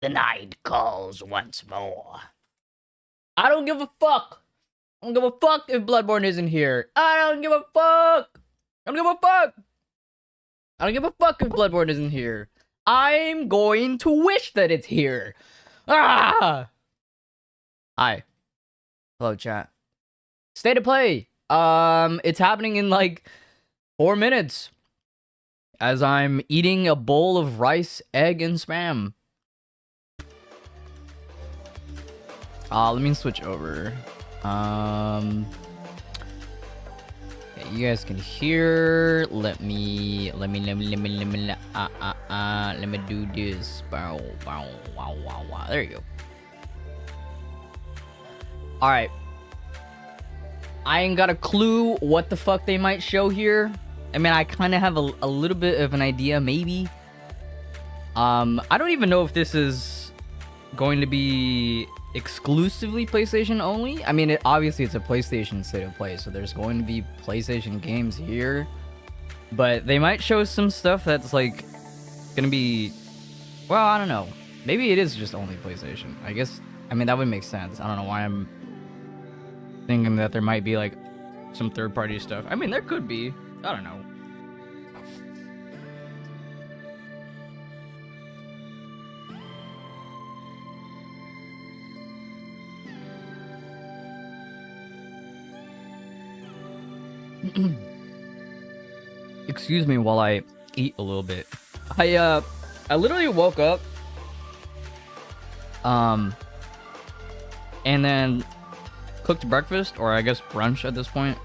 The night calls once more. I don't give a fuck. I don't give a fuck if Bloodborne isn't here. I don't give a fuck. I don't give a fuck. I don't give a fuck if Bloodborne isn't here. I'm going to wish that it's here. Ah! Hi. Hello, chat. State of play. It's happening in like 4 minutes. As I'm eating a bowl of rice, egg, and spam. Let me switch over. Okay, you guys can hear. Let me do this. Bow, bow, wow, wow, wow. There you go. All right. I ain't got a clue what the fuck they might show here. I mean, I kind of have a little bit of an idea, maybe. I don't even know if this is going to be exclusively PlayStation only. I mean, obviously it's a PlayStation state of play, so there's going to be PlayStation games here. But they might show some stuff that's like gonna be, well, I don't know. Maybe it is just only PlayStation. I guess, I mean, that would make sense. I don't know why I'm thinking that there might be like some third-party stuff. I mean, there could be. I don't know. Excuse me while I eat a little bit. I literally woke up and then cooked breakfast, or I guess brunch at this point.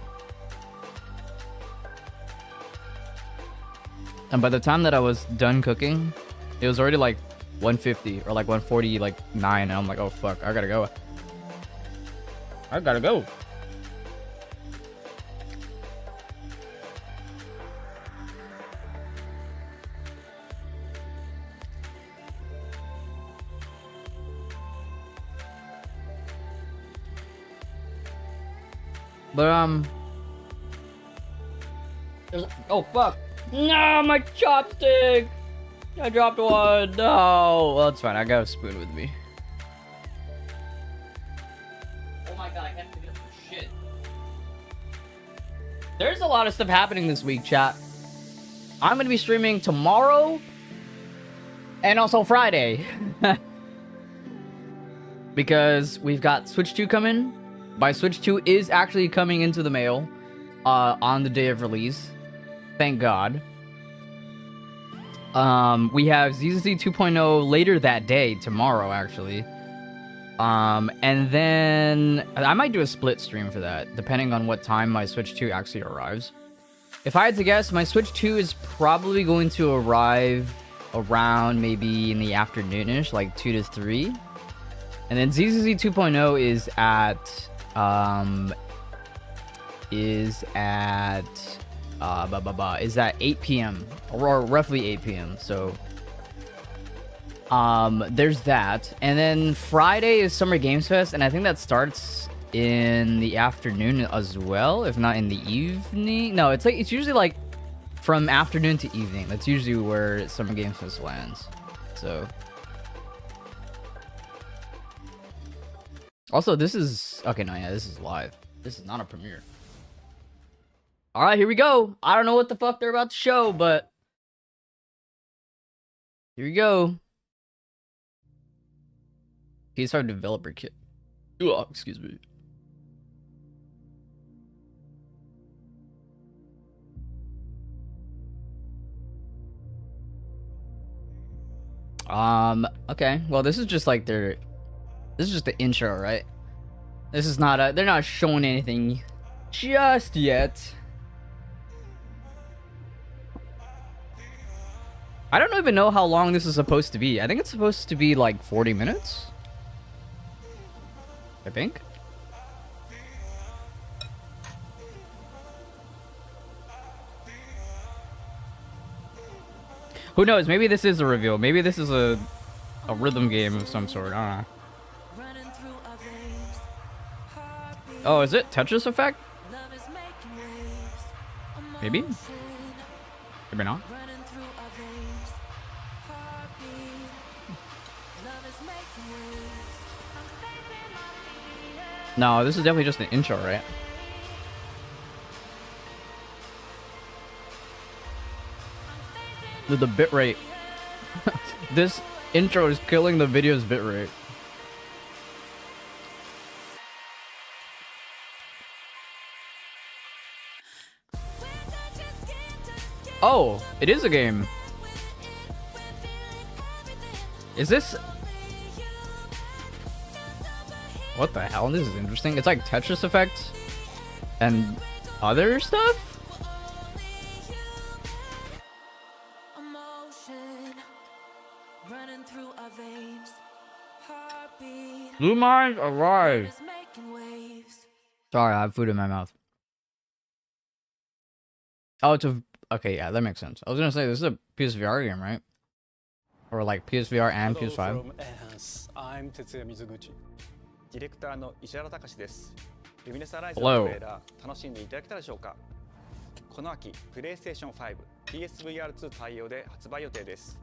And by the time that I was done cooking, it was already like 150 or like 140, like 9, and I'm like, oh fuck, I gotta go. I gotta go. But oh fuck. No, my chopstick! I dropped one. No. Well, it's fine. I got a spoon with me. Oh my god, I can't pick up for shit. There's a lot of stuff happening this week, chat. I'm gonna be streaming tomorrow and also Friday. Because we've got Switch 2 coming. My Switch 2 is actually coming into the mail on the day of release. Thank God. We have ZZZ 2.0 later that day, tomorrow actually. And then I might do a split stream for that, depending on what time my Switch 2 actually arrives. If I had to guess, my Switch 2 is probably going to arrive around maybe in the afternoonish, like 2 to 3. And then ZZZ 2.0 is at 8 p.m. or roughly 8 p.m. So there's that. And then Friday is Summer Games Fest, and I think that starts in the afternoon as well, if not in the evening. No, it's usually like from afternoon to evening. That's usually where Summer Games Fest lands. So also, this is okay. No, yeah, this is live. This is not a premiere. All right, here we go. I don't know what the fuck they're about to show, but here we go. PS5 developer kit. Oh, excuse me. Okay. Well, this is just like this is just the intro, right? This is not they're not showing anything just yet. I don't even know how long this is supposed to be. I think it's supposed to be like 40 minutes. I think. Who knows? Maybe this is a reveal. Maybe this is a rhythm game of some sort. I don't know. Oh, is it Tetris Effect? Maybe? Maybe not. No, this is definitely just an intro, right? With the bitrate. This intro is killing the video's bitrate. Oh, it is a game. Is this... What the hell? This is interesting. It's like Tetris Effect and other stuff? Blue Mind alive. Sorry, I have food in my mouth. Oh, it's a... Okay, yeah, that makes sense. I was gonna say, this is a PSVR game, right? Or like PSVR and Hello PS5. from Enhance. I'm Tetsuya Mizuguchi. ディレクターの石原隆です。ルミネスアライズのトレーラー楽しんでいただけたでしょうか。この秋、PlayStation 5、PSVR2 対応で発売予定です。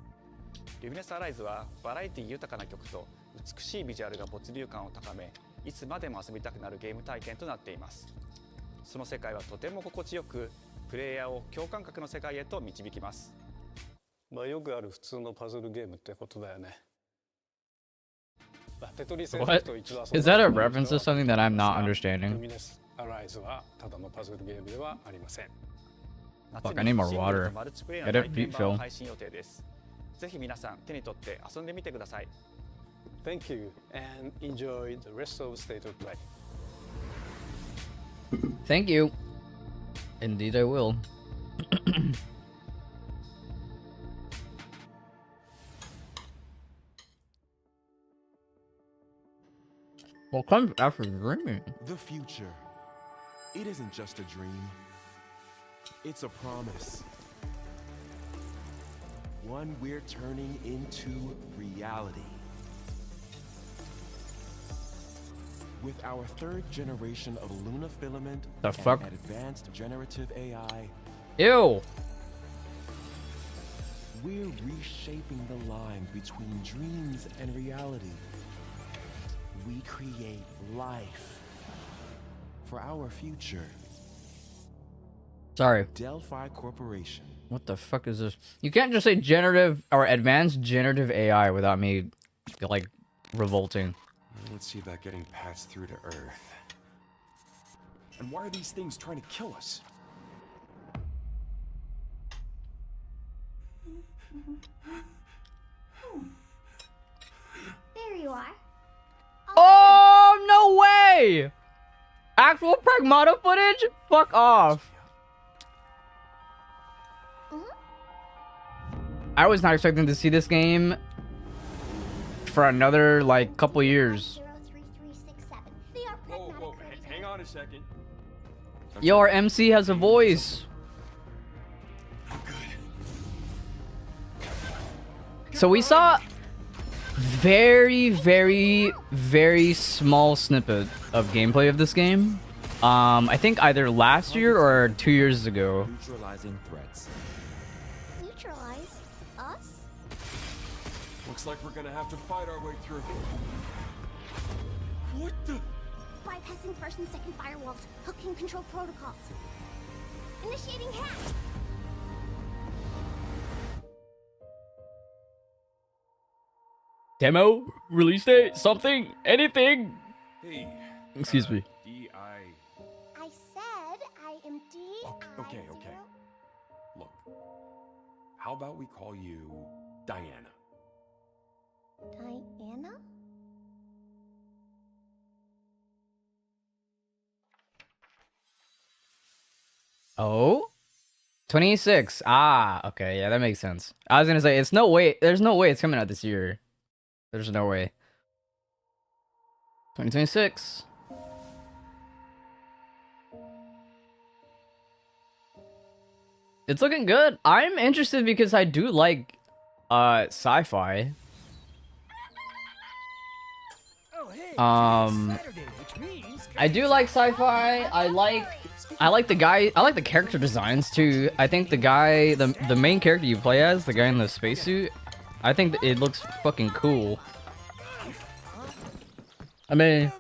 ルミネスアライズはバラエティ豊かな曲と美しいビジュアルが没入感を高め、いつまでも遊びたくなるゲーム体験となっています。その世界はとても心地よく、プレイヤーを共感覚の世界へと導きます。まあよくある普通のパズルゲームってことだよね。What? Is that a reference to something that I'm not understanding? Fuck, I need more water. Get it, Pete Phil. Thank you and enjoy the rest of State of Play. Thank you. Indeed I will. What comes after dreaming? The future. It isn't just a dream. It's a promise. One we're turning into reality. With our third generation of Luna filament The fuck? and advanced generative AI, Ew! we're reshaping the line between dreams and reality. We create life for our future. Sorry. Delphi Corporation. What the fuck is this? You can't just say generative or advanced generative AI without me, like, revolting. Let's see about getting passed through to Earth. And why are these things trying to kill us? There you are. Oh, no way! Actual Pragmata footage? Fuck off. I was not expecting to see this game for another, like, couple years. 03367. Whoa, hang on a second. Yo, our MC has a voice. So we saw very, very, very small snippet of gameplay of this game. I think either last year or 2 years ago. Neutralizing threats. Neutralize us? Looks like we're gonna have to fight our way through. What the? Bypassing first and second firewalls. Hooking control protocols. Initiating hack. Demo? Release date? Something? Anything? Hey. Excuse me. I said I am D. Okay. Look. How about we call you Diana? Diana? Oh? 26. Ah, okay. Yeah, that makes sense. I was gonna say, there's no way it's coming out this year. There's no way. 2026. It's looking good. I'm interested because I do like sci-fi. I do like sci-fi. I like the character designs too. I think the main character you play as, the guy in the spacesuit, I think it looks fucking cool. I mean,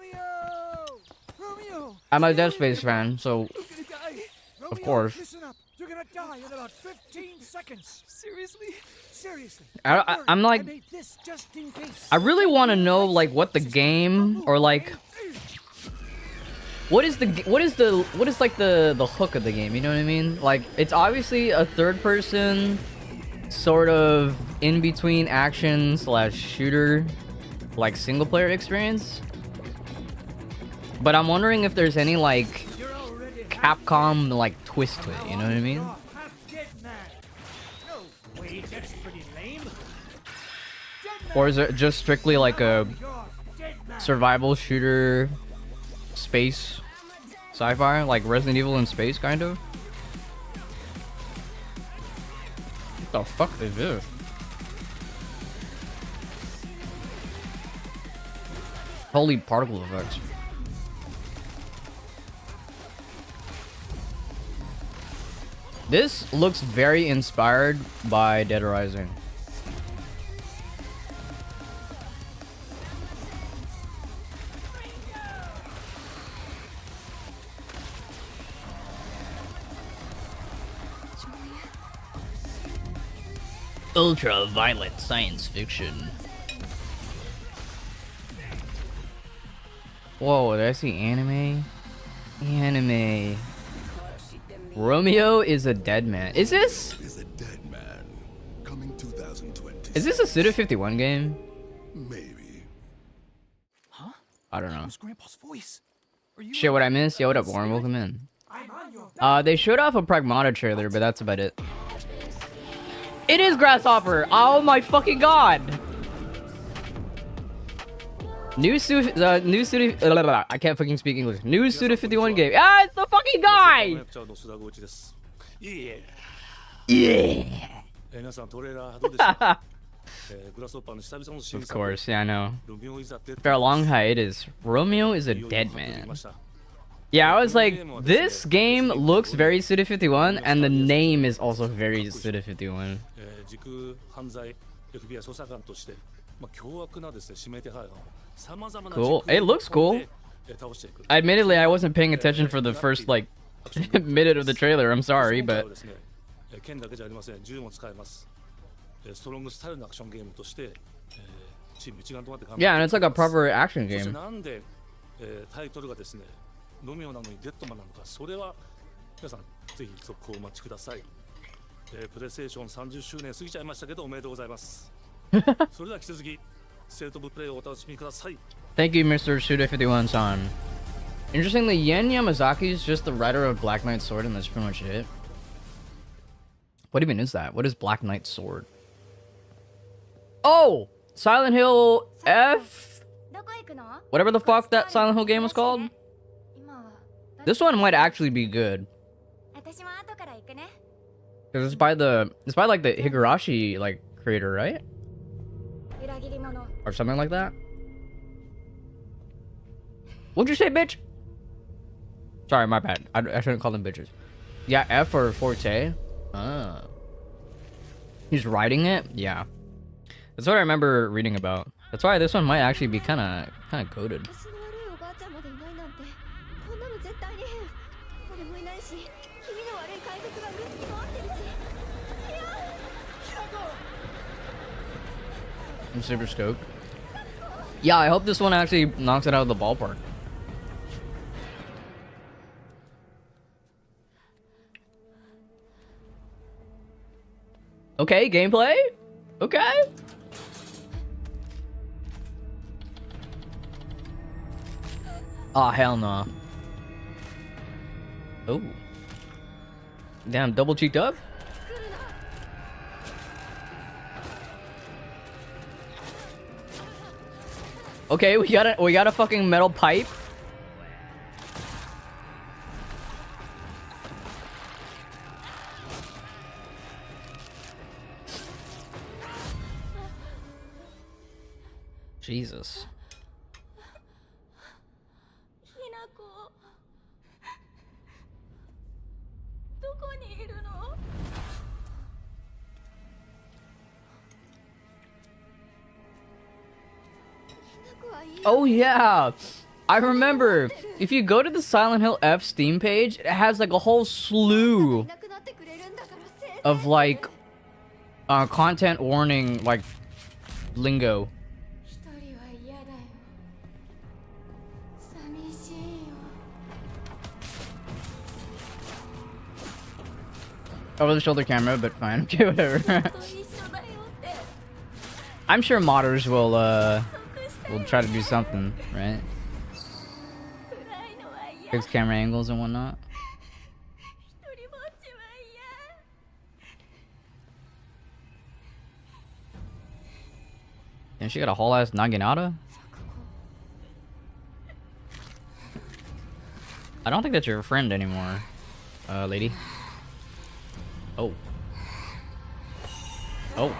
I'm a Dead Space fan, so of course. Listen up. You're gonna die in about 15 seconds. Seriously? Seriously. I'm like, I made this just in case. I really want to know like what the game or like what is like the hook of the game, you know what I mean? Like it's obviously a third person sort of in between action / shooter like single player experience. But I'm wondering if there's any like Capcom like twist to it, you know what I mean? Or is it just strictly like a survival shooter space sci-fi, like Resident Evil in space kind of? What the fuck is this? Holy particle effects. This looks very inspired by Dead Rising. Ultra-violent science fiction. Whoa, did I see anime? Anime. Romeo is a dead man. Is this? Is a dead man. Coming 2020. Is this a Suda 51 game? Maybe. Huh? I don't know. That was Grandpa's voice. Are you Shit, what I missed? Yo, what up, Warren? Welcome in. They showed off a Pragmata trailer, but that's about it. It is Grasshopper! Oh my fucking god! New Suda, I can't fucking speak English. New Suda 51 game. Ah, it's the fucking guy! Yeah! Of course, yeah, I know. After a long hiatus, Romeo is a dead man. Yeah, I was like, this game looks very Suda 51, and the name is also very Suda 51. Cool. It looks cool. Admittedly, I wasn't paying attention for the first, like, minute of the trailer. I'm sorry, but... Yeah, and it's like a proper action game. ロミオなのにデッドマンなのか、それは皆さんぜひ続行お待ちください。プレイステーション30周年過ぎちゃいましたけどおめでとうございます。それでは引き続きステートオブプレイをお楽しみください。Thank you, Mr. Suda51-san. Interestingly, Yen Yamazaki is just the writer of Black Knight Sword, and that's pretty much it. What even is that? What is Black Knight Sword? Oh! Silent Hill F? Whatever the fuck that Silent Hill game was called? This one might actually be good. Cause it's by like the Higurashi like creator, right? Or something like that. What'd you say, bitch? Sorry, my bad. I shouldn't call them bitches. Yeah, F or Forte. Ah. He's writing it? Yeah. That's what I remember reading about. That's why this one might actually be kind of coded. I'm super stoked. Yeah, I hope this one actually knocks it out of the ballpark. Okay, gameplay? Okay. Ah, hell no. Oh. Damn, double cheeked up? Okay, we got a fucking metal pipe. Jesus. Oh yeah, I remember if you go to the Silent Hill F Steam page, it has like a whole slew of like content warning like lingo. Over the shoulder camera, but fine. Okay, whatever. I'm sure modders will try to do something, right? Fix camera angles and whatnot. And she got a whole ass naginata? I don't think that's your friend anymore, lady. Oh. Oh.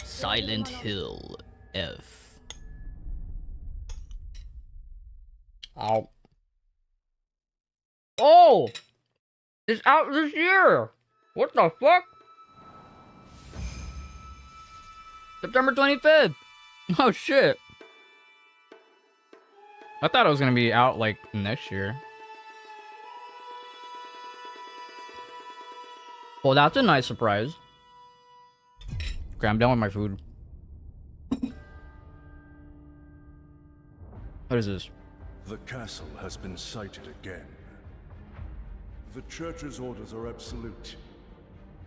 Silent Hill F. Oh. Oh! It's out this year! What the fuck? September 25th! Oh shit. I thought it was gonna be out like next year. Well, that's a nice surprise. Okay, I'm done with my food. What is this? The castle has been sighted again. The church's orders are absolute.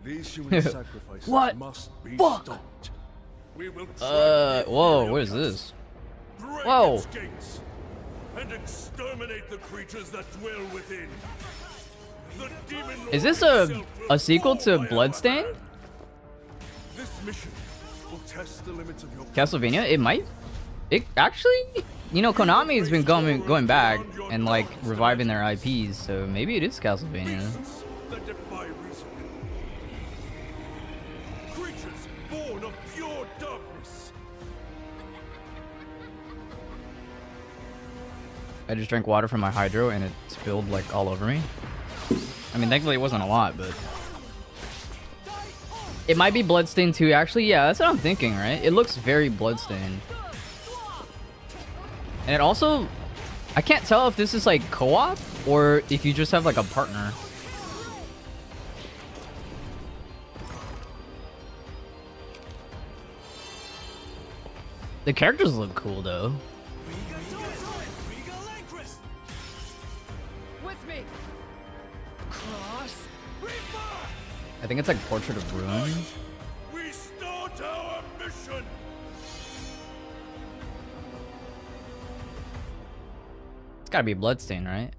These human sacrifices What? must be Fuck? stopped. We will Whoa, what is this? break Whoa. its gates and exterminate the creatures that dwell within. The demon Is this lord a himself will sequel fall to by our Bloodstained? hand. This mission will test the limits of your Castlevania? It might. It actually, you know, Konami has been going back and like reviving their IPs, so maybe it is Castlevania. beasts that defy reason. Creatures born of pure darkness. I just drank water from my hydro and it spilled like all over me. I mean, thankfully it wasn't a lot, but it might be Bloodstained too. Actually, yeah, that's what I'm thinking, right? It looks very Bloodstained. And it also, I can't tell if this is like co-op or if you just have like a partner. The characters look cool though. With me. Cross. I think it's like Portrait of Ruin. We start our mission. It's gotta be Bloodstained, right?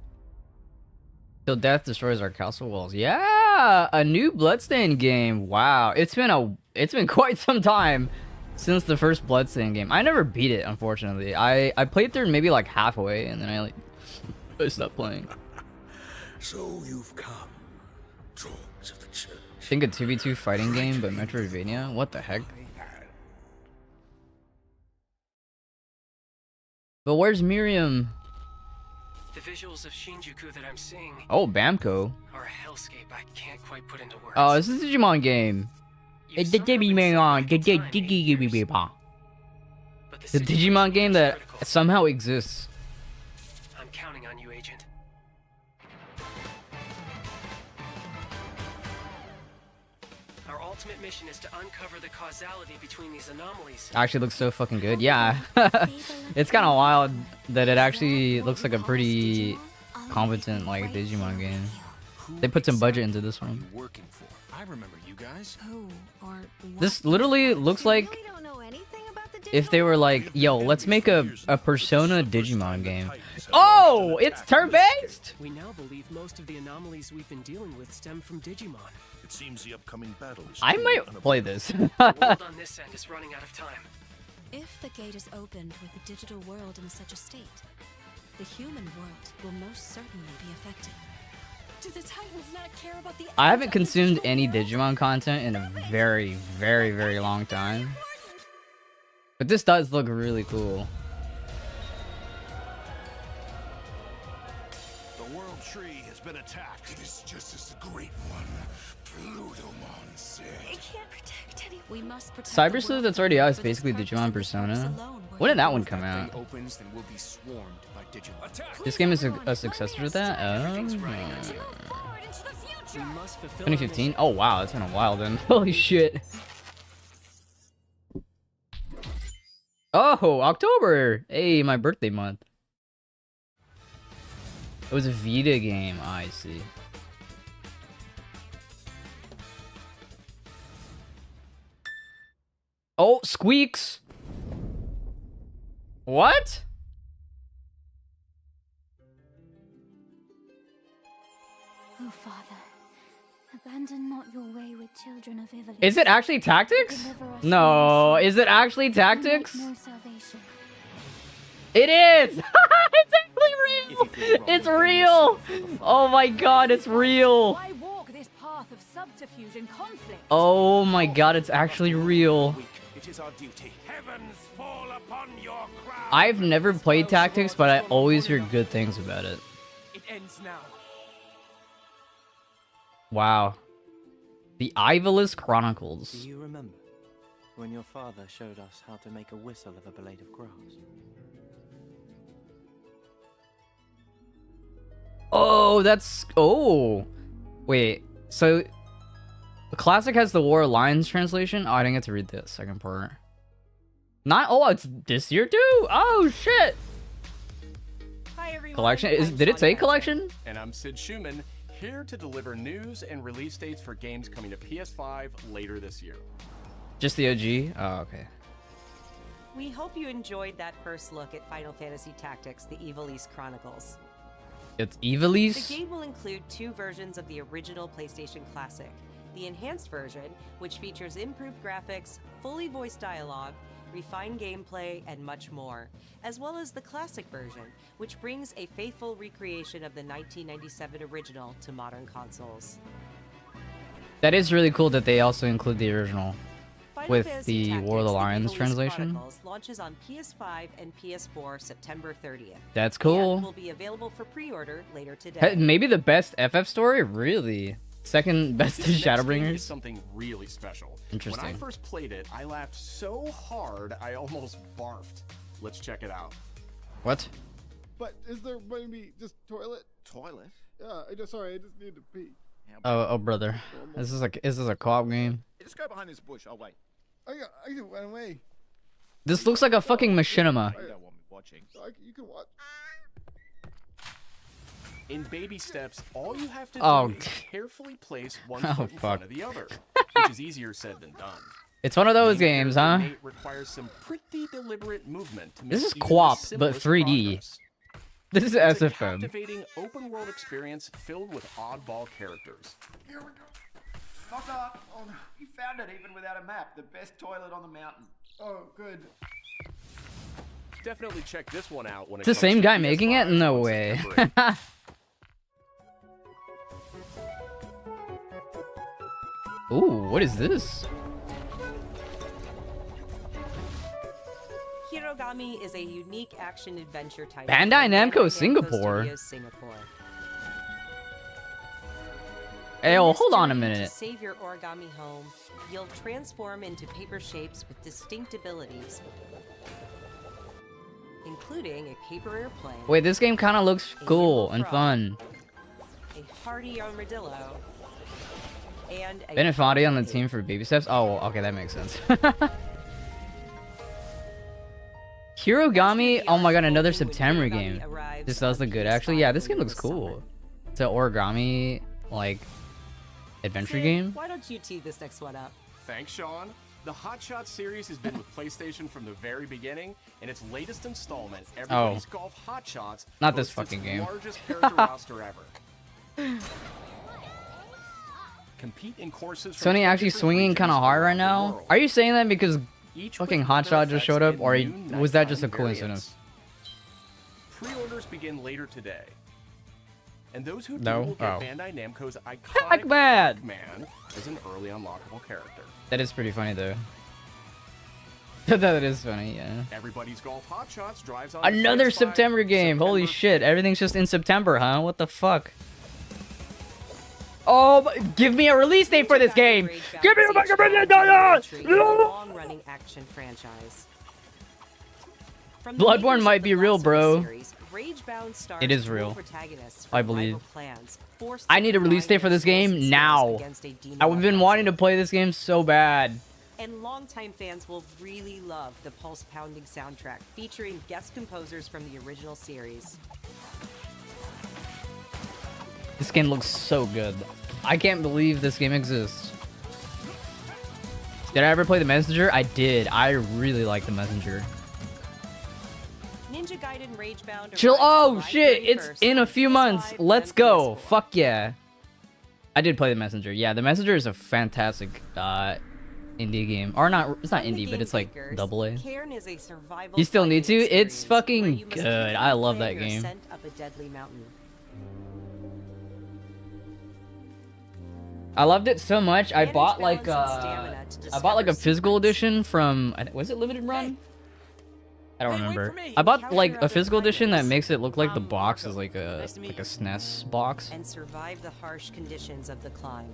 Till death destroys our castle walls. Yeah, a new Bloodstained game. Wow, it's been quite some time since the first Bloodstained game. I never beat it, unfortunately. I played through maybe like halfway, and then I stopped playing. So you've come, dogs of the church. Think a 2v2 fighting game, but Metroidvania? What the heck? But where's Miriam? The visuals of Shinjuku that I'm seeing Oh, Bamco. are a hellscape I can't quite put into words. Oh, this is a Digimon game. You It's the sort of would say Digimon, it takes time, 8 years, Digimon. but The situation Digimon game is that critical. somehow exists. I'm counting on you, Agent. Our ultimate mission is to uncover the causality between these anomalies. Actually looks so fucking good. Yeah. It's kind of wild that it actually looks like a pretty competent like Digimon game. They put some budget into this one. Working for. I remember you guys. Who or what? This literally looks like really don't know anything about the if they were like, yo, let's make a Persona Digimon game. Oh, it's turn-based? We now believe most of the anomalies we've been dealing with stem from Digimon. It seems the upcoming battle is I might play this. The world on this end is running out of time. If the gate is opened with the digital world in such a state, the human world will most certainly be affected. Do the Titans not care about the I haven't consumed any Digimon content in a very, very, very long time. But this does look really cool. The The world tree has been attacked. It is just as the great one, Plutomon, said. It can't protect anyone. We must protect Cyber the Sleuth world that's already out is for this basically purpose Digimon and this purpose Persona. alone, When did that one If come that out? thing opens, then we'll be swarmed by Digimon. This game is a successor to that? We must fulfill 2015? Oh wow, it's been a while then. Holy shit. Oh, October! Hey, my birthday month. It was a Vita game. Oh, I see. Oh, Squeaks! What? Oh, Father, abandon not your way with children of Ivalice. Is it actually Tactics? Deliver us No, from is it actually sin. You make Tactics? no salvation. It is! It's actually real! It's real! Oh my god, it's real! Why walk this path of subterfuge and conflict? Oh my god, it's actually real. It is our duty. Heavens fall upon your crown. I've never played Tactics, but I always hear good things about it. It ends now. Wow. The Ivalice Do Chronicles. you remember when your father showed us how to make a whistle of a blade of grass? Oh, that's... Oh. Wait, so... The Classic has the War Alliance translation? Oh, I didn't get to read the second part. Not... Oh, it's this year too? Oh, shit! Hi, everyone. Collection? Did it say collection? And I'm Sid Schumann, here to deliver news and release dates for games coming to PS5 later this year. Just the OG? Oh, okay. We hope you enjoyed that first look at Final Fantasy Tactics: The Ivalice Chronicles. It's The Ivalice? game will include 2 versions of the original PlayStation Classic. The enhanced version, which features improved graphics, fully voiced dialogue, refined gameplay, and much more, as well as the classic version, which brings a faithful recreation of the 1997 original to modern consoles. That is really cool that they also include the original. Final With Fantasy the Tactics: War of the The Lions Ivalice translation. Chronicles launches on PS5 and PS4 September 30th. That's cool. And will be available for pre-order later today. Hey, maybe the best FF story? Really? Second best to This next game Shadowbringers? is something really special. Interesting. When I first played it, I laughed so hard I almost barfed. Let's check it out. What? But is there maybe just toilet? Toilet? Yeah, sorry, I just need to pee. Oh, brother. This is a co-op game. Just go behind this bush, I'll wait. I can run away. This looks like a fucking machinima. You don't want me watching. You can watch. In baby steps, all you have to Oh. do is carefully place one Oh, foot in front fuck. of the other, which is easier said than done. It's one of those Main games, character huh? Nate requires some pretty deliberate movement to This make is even the co-op, but simplest 3D. progress. This is It's a SFM. captivating open-world experience filled with oddball characters. Here we go. Knock up. Oh, no. You found it even without a map. The best toilet on the mountain. Oh, good. Definitely check this one out when It's the same guy making it? No way. Ooh, what is this? Hirogami is a unique action-adventure title. Bandai from Namco Namco Singapore. Studios, Singapore. Hey, In oh, this hold on a journey minute. To save your origami home, you'll transform into paper shapes with distinct abilities, including a paper airplane. Wait, this game kind of looks cool and fun. A hardy armadillo. And a Ben Foddy on the team for Baby Steps? Oh, okay, that makes sense. Hirogami, oh my god, another September game. This does look good, actually. Yeah, this game looks cool. It's an origami, like, adventure game. Why don't you tee this next one up? Thanks, Sean. The Hot Shots series has been with PlayStation from the very beginning, and its latest installment, Everybody's Golf Hot Shots, Not this boasts fucking its game. largest character roster ever. Compete in courses from Sony actually different swinging regions kind of hard right around the now? world. Are you saying that because Each fucking with Hot other Shot just effects showed up, and or new was that just a nighttime coincidence? variants. Pre-orders begin later today. And those who No? do will get Oh. Bandai Namco's iconic Pac-Man! Pac-Man as an early unlockable character. That is pretty funny though. That is funny, yeah. Everybody's golf hotshots drives on Another PS5 September game. Holy shit. Everything's just in September, huh? What the fuck? Oh, give me a release date for this game. Give me a fucking release date. Long-running action franchise. From the Bloodborne makers might of be the real, classic bro. series, Ragebound stars It is dual real. protagonists I from believe. rival clans, forced I to need a release date for this combine their game skills now. against a demon I've been wanting to play this game so bad. And longtime fans will really love the pulse-pounding soundtrack featuring guest composers from the original series. This game looks so good. I can't believe this game exists. Did I ever play The Messenger? I did. I really like The Messenger. Ninja Gaiden Ragebound. Chill. arrives Oh July shit, it's 31st in a on few PS5 months. Let's and go. PS4. Fuck yeah. I did play The Messenger. Yeah, The Messenger is a fantastic indie game. Or not, it's not From the indie, but game it's like makers, AA. Cairn is a survival You still need to? fighting It's experience where fucking you must good. carefully I love plan that your game. ascent up a deadly mountain. I loved it so much. I Manage bought like balance and stamina to I bought like a discover physical edition from, was it Limited Run? I don't remember. I bought like a physical edition that makes it look like the box is like a SNES box. And survive the harsh conditions of the climb.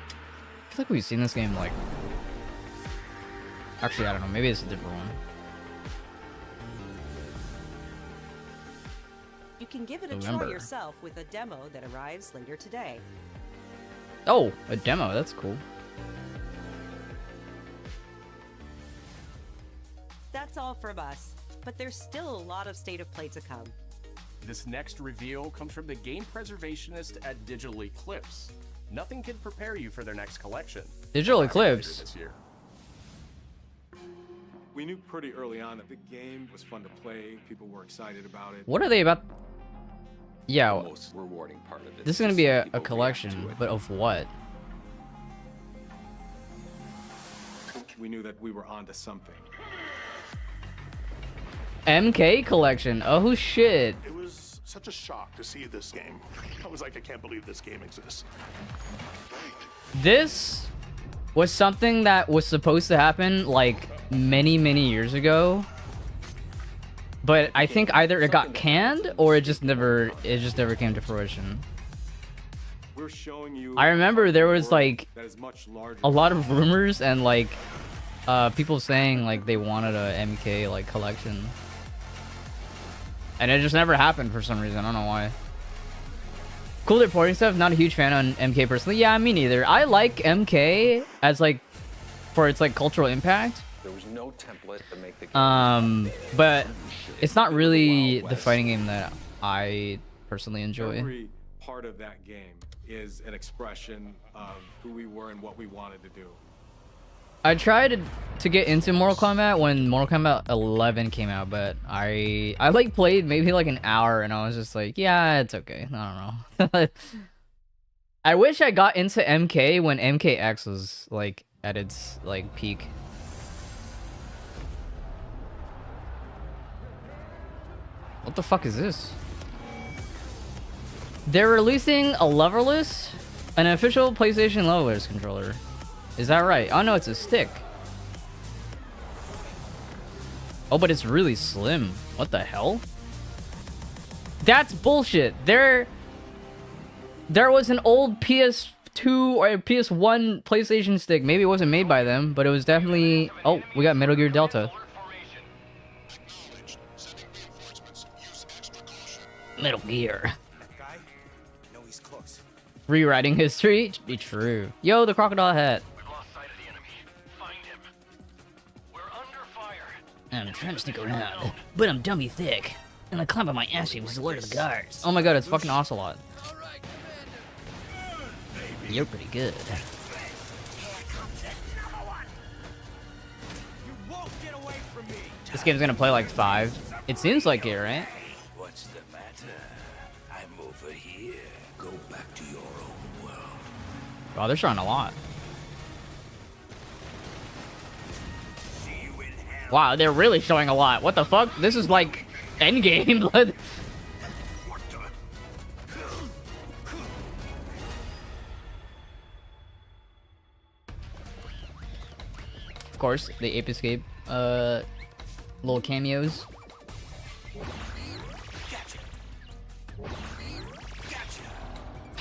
I feel like we've seen this game like, actually I don't know, maybe it's a different one. You can give it a Remember. try yourself with a demo that arrives later today. Oh, a demo, that's cool. That's all from us, but there's still a lot of State of Play to come. This next reveal comes from the game preservationist at Digital Eclipse. Nothing can prepare you for their next collection. Digital Later Eclipse. this year. We knew pretty early on that the game was fun to play. People were excited about it. What are they about? Yeah, The most rewarding part of it this is gonna be a collection, but of what? We knew that we were onto something. MK collection. Oh shit. It was such a shock to see this game. I was like, I can't believe this game exists. This was something that was supposed to happen like many years ago. But I think either it got canned or it just never came to fruition. We're showing you I remember there was like that is much larger. a lot of rumors and like people saying like they wanted a MK like collection. And it just never happened for some reason. I don't know why. Cool reporting stuff. Not a huge fan on MK personally. Yeah, me neither. I like MK as like for its like cultural impact. There was no template to make the game. But it's not really the fighting game that I personally enjoy. Every part of that game is an expression of who we were and what we wanted to do. I tried to get into Mortal Kombat when Mortal Kombat 11 came out, but I like played maybe like an hour and I was just like, yeah, it's okay. I don't know. I wish I got into MK when MKX was like at its like peak. What the fuck is this? They're releasing a leverless, an official PlayStation levelers controller. Is that right? Oh no, it's a stick. Oh, but it's really slim. What the hell? That's bullshit. There was an old PS2 or PS1 PlayStation stick. Maybe it wasn't made by them, but it was definitely... Oh, we got Metal Gear Delta. Metal Gear. Rewriting history? Be true. Yo, the crocodile hat. I'm trying to sneak around, but I'm dummy thick, and I climb on my ass cheeks to alert the guards. Oh my god, it's fucking Ocelot. You're pretty good. This game's gonna play like 5. It seems like it, right? What's the matter? I'm over here. Go back to your own world. Wow, they're showing a lot. Wow, they're really showing a lot. What the fuck? This is like Endgame. Of course, the Ape Escape little cameos.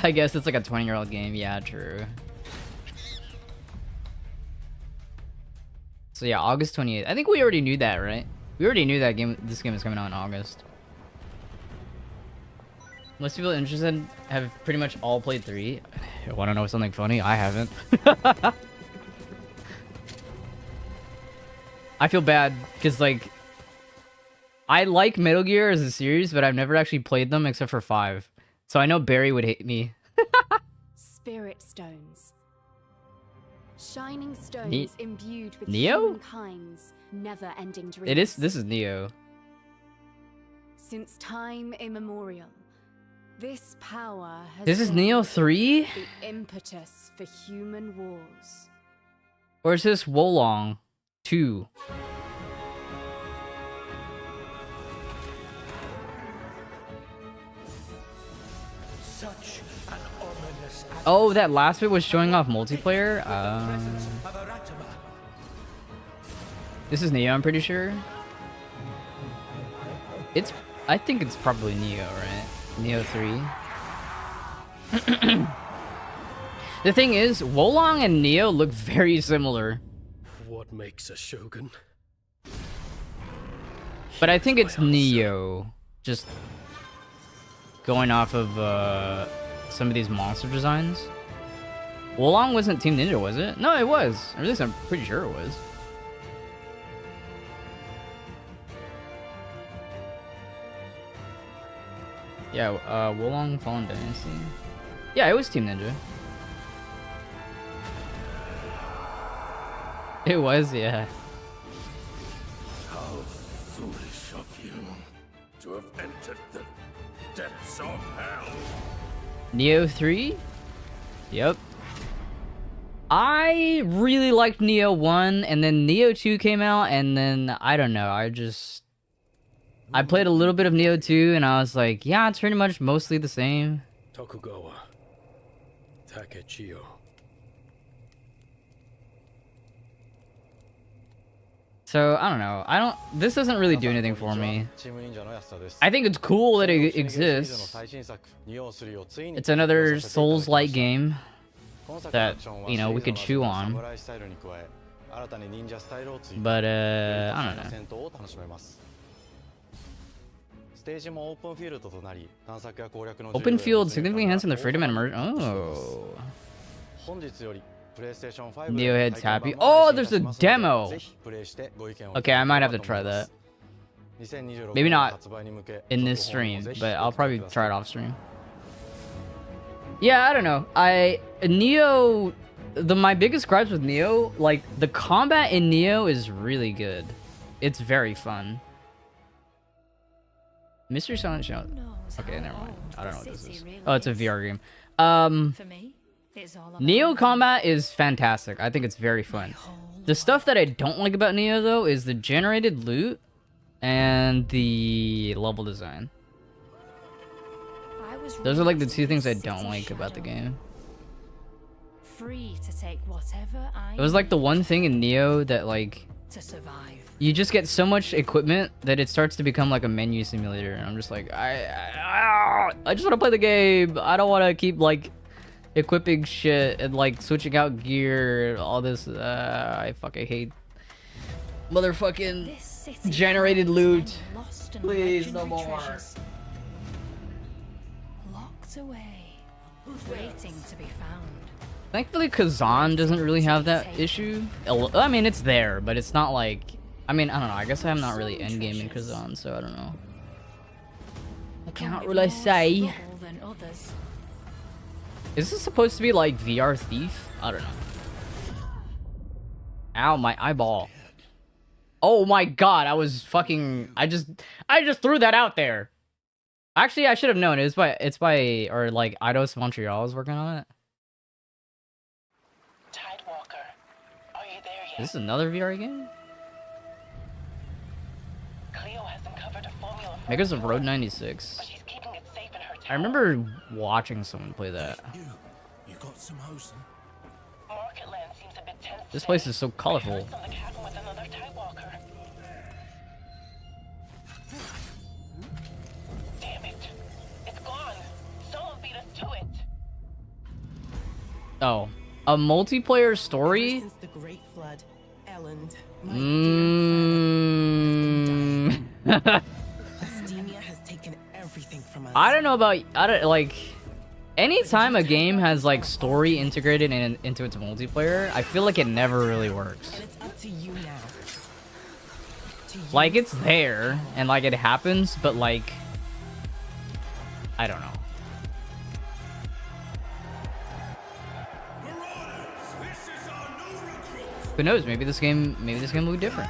I guess it's like a 20-year-old game. Yeah, true. So yeah, August 28th. I think we already knew that, right? We already knew that this game is coming out in August. Most people interested have pretty much all played 3. Want to know something funny? I haven't. I feel bad because, like, I like Metal Gear as a series, but I've never actually played them except for 5. So I know Barry would hate me. Spirit stones. Shining stones imbued with Neo? humankind's never-ending dreams. It is. This is Neo. Since time immemorial, this power has This is been Neo 3? the impetus for human wars. Or is this Wolong 2? Such an ominous Oh, that last bit was showing off multiplayer? This is Neo, I'm pretty sure. I think it's probably Neo, right? Neo 3. The thing is, Wolong and Neo look very similar. What makes a shogun? But I think it's Neo. Just going off of some of these monster designs. Wolong wasn't Team Ninja, was it? No, it was. Or at least I'm pretty sure it was. Yeah, Wolong Fallen Dynasty. Yeah, it was Team Ninja. It was, yeah. How foolish of you to have entered the depths of hell. Neo 3? Yep. I really liked Neo 1, and then Neo 2 came out, and then, I don't know, I played a little bit of Neo 2, and I was like, yeah, it's pretty much mostly the same. Tokugawa. Takechiyo. So, I don't know. This doesn't really do anything for me. I think it's cool that it exists. It's another Souls-like game that, you know, we could chew on. But, I don't know. Open field significantly enhancing the freedom and immersion. Oh. Neo head's happy. Oh, there's a demo. Okay, I might have to try that. Maybe not in this stream, but I'll probably try it off stream. Yeah, I don't know. Neo, my biggest gripes with Neo, like the combat in Neo is really good. It's very fun. Mystery Silent Show. Okay, never mind. I don't know what this is. Oh, it's a VR game. Neo combat is fantastic. I think it's very fun. The stuff that I don't like about Neo, though, is the generated loot and the level design. Those are like the two things I don't like about the game. Free to take whatever It was like the one thing in Neo that, like, to survive. you just get so much equipment that it starts to become like a menu simulator, and I'm just like, I just want to play the game. I don't want to keep like equipping shit and like switching out gear, all this. I fucking hate motherfucking generated loot. Please, no more. Locked away, waiting to be found. Thankfully, Kazan doesn't really have that issue. I mean, it's there, but it's not like... I mean, I don't know. I guess I'm not really endgame in Kazan, so I don't know. I can't really say. Is this supposed to be like VR Thief? I don't know. Ow, my eyeball. Oh my god, I was fucking... I just threw that out there. Actually, I should have known. It's by or like Eidos Montreal is working on it. Is this another VR game? Makers of Road 96. I remember watching someone play that. You got some hosen? This place is so colorful. Oh, a multiplayer story? Since the Great Flood, Elend, Plastemia has taken everything from us. I don't know about like anytime a game has like story integrated into its multiplayer, I feel like it never really works. And it's up to you now. Like it's there and like it happens, but like I don't know. Who knows? Maybe this game will be different.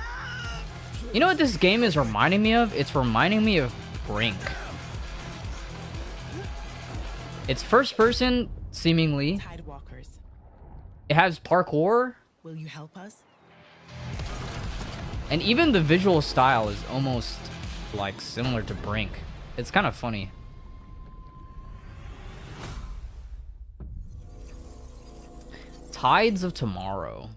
You know what this game is reminding me of? It's reminding me of Brink. It's first person, seemingly. Tidewalkers. It has parkour. Will you help us? And even the visual style is almost like similar to Brink. It's kind of funny. Tides of Tomorrow.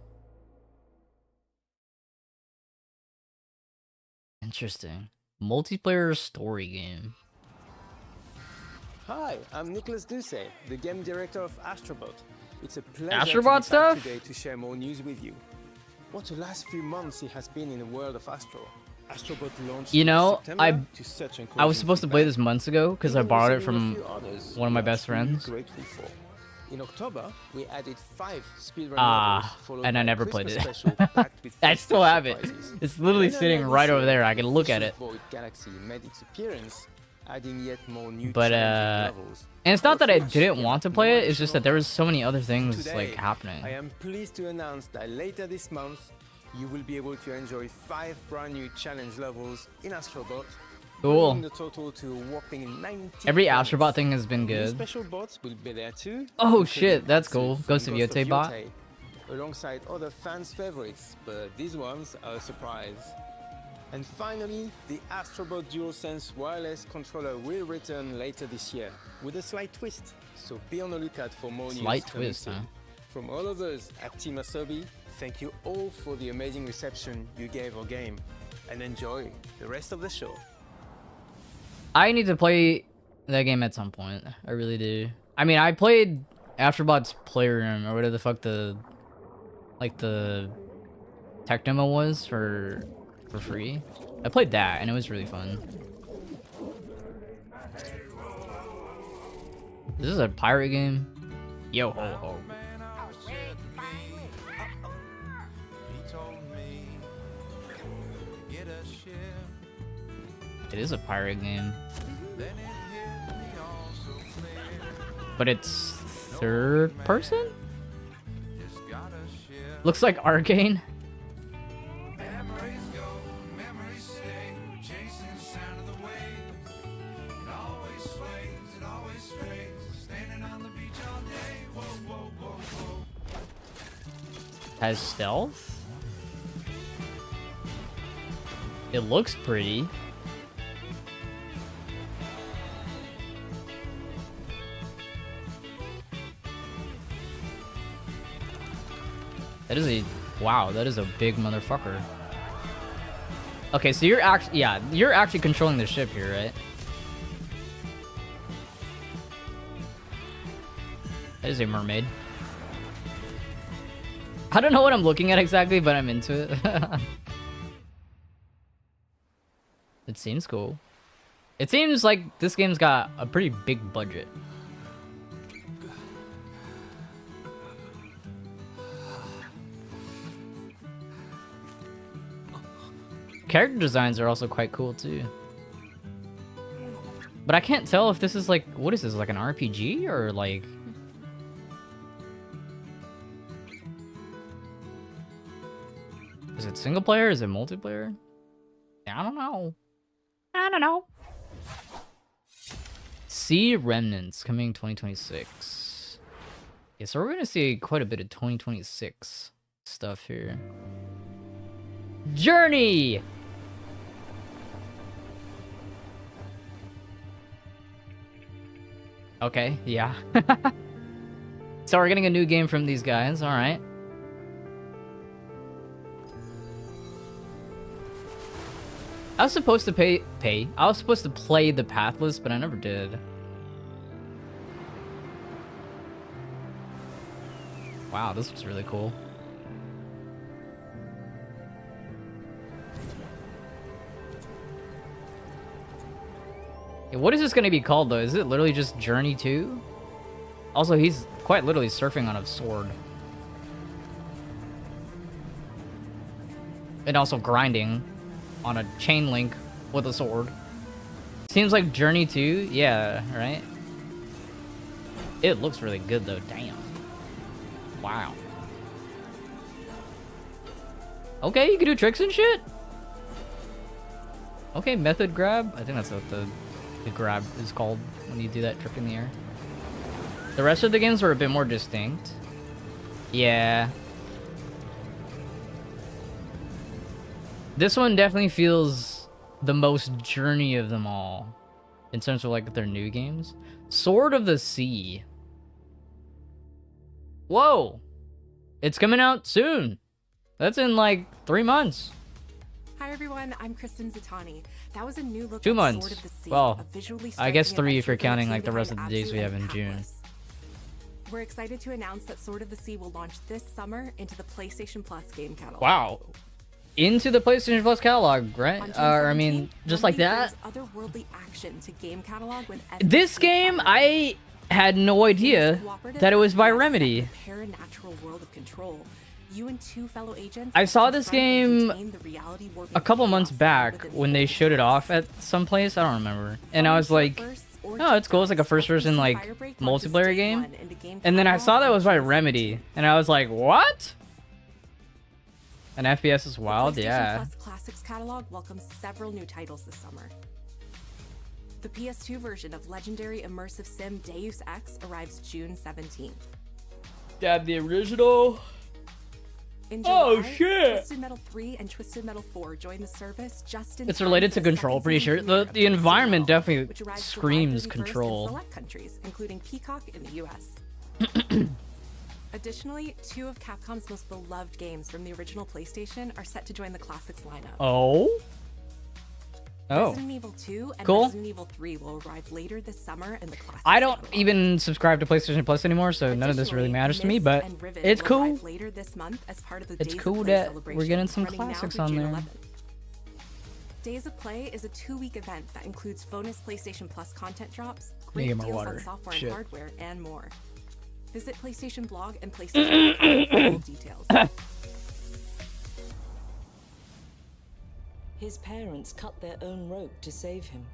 Interesting. Multiplayer story game. Hi, I'm Nicholas Ducey, the game director of Astrobot. It's a pleasure Astrobot to be back stuff? today to share more news with you. What the last few months it has been in the world of Astro. Astrobot launched You know, in September to such I was supposed to play this months ago because I Even borrowed it receiving a from few others one of my we are best truly friends. grateful for. In October, we added 5 speedrun levels, Ah, followed and by I a never played Christmas it. special packed with I still have it. surprises. It's literally Later sitting this right over year, there. I can look at Official it. Void Galaxy made its appearance, adding yet more new But challenging levels. and it's not that I Overwatch didn't came want to with play more it. It's just that there was so many other things Today, like happening. I am pleased to announce that later this month, you will be able to enjoy 5 brand new challenge levels in Astrobot. Cool. Bringing the total to a whopping 90. Every planets. Astrobot thing has been New good. special bots will be there too. Oh including shit, that's Atsu cool. from Ghost of Yotei bot. Yotei, alongside other fans' favorites, but these ones are a surprise. And finally, the Astrobot DualSense wireless controller will return later this year with a slight twist. So be on the lookout for more news. Slight coming twist, soon. huh? From all of us at Team Asobi, thank you all for the amazing reception you gave our game, and enjoy the rest of the show. I need to play that game at some point. I really do. I mean, I played Astrobot's Playroom or whatever the fuck the tech demo was for free. I played that and it was really fun. This is a pirate game. Yo ho ho. It is a pirate game. But it's third person? Looks like Arcane. Has stealth? It looks pretty. That is a wow, that is a big motherfucker. Okay, so you're actually you're actually controlling the ship here, right? That is a mermaid. I don't know what I'm looking at exactly, but I'm into it. It seems cool. It seems like this game's got a pretty big budget. Character designs are also quite cool too. But I can't tell if this is like, what is this, like an RPG or like... Is it single player? Is it multiplayer? I don't know. I don't know. Sea Remnants coming 2026. Yeah, so we're gonna see quite a bit of 2026 stuff here. Journey! Okay, yeah. So we're getting a new game from these guys, alright. I was supposed to I was supposed to play the Pathless, but I never did. Wow, this looks really cool. Yeah, what is this going to be called, though? Is it literally just Journey 2? Also, he's quite literally surfing on a sword. And also grinding on a chain link with a sword. Seems like Journey 2? Yeah, right? It looks really good, though. Damn. Wow. Okay, you can do tricks and shit? Okay, method grab. I think that's what the grab is called when you do that trick in the air. The rest of the games were a bit more distinct. Yeah. This one definitely feels the most Journey of them all. In terms of like their new games. Sword of the Sea. Whoa! It's coming out soon. That's in like 3 months. Hi everyone, I'm Kristen Zatani. That was a new look 2 at months. Sword of the Sea, Well, a visually I guess striking 3 if you're adventure counting from like the rest of the behind days we Abzu have in and June. Atlas. We're excited to announce that Sword of the Sea will launch this summer into the PlayStation Plus game catalog. Wow. Into the PlayStation Plus catalog, right? On June I mean, 17th, just like that? brings otherworldly action to game catalog when This game, I had no idea that it was by Remedy. Paranatural world of control. You and 2 fellow agents I saw this confront and game contain the reality warping a couple chaos months back when they showed it off at some place. I don't remember. And I was like, oh, it's cool. It's like a first-person like multiplayer game. And then I saw that it was by Remedy, and I was like, what? An FPS is wild, the PlayStation yeah. Plus Classics catalog welcomes several new titles this summer. The PS2 version of legendary immersive sim Deus Ex arrives June 17th. Yeah, the original. In Oh, July, shit. Twisted Metal 3 and Twisted Metal 4 join the service just in It's time related for to the Control, second pretty sure. season premiere The of Twisted environment Metal, definitely which arrives July screams 31st Control. In select countries, including Peacock in the US. Additionally, 2 of Capcom's most beloved games from the original PlayStation are set to join the Classics lineup. Oh? Oh. Resident Evil 2 and Cool. Resident Evil 3 will arrive later this summer in the Classics. I don't even subscribe to PlayStation Plus anymore, so none of this really matters to me, but and Riven it's will cool. arrive later this month as part of the It's Days cool of Play that we're celebration, getting some running now classics through on June there. 11th. Days of Play is a 2-week event that includes bonus PlayStation Plus content drops, Need to great get more deals water. on software Shit. and hardware, and more. Visit PlayStation Blog and PlayStation for full details. His parents cut their own rope to save him.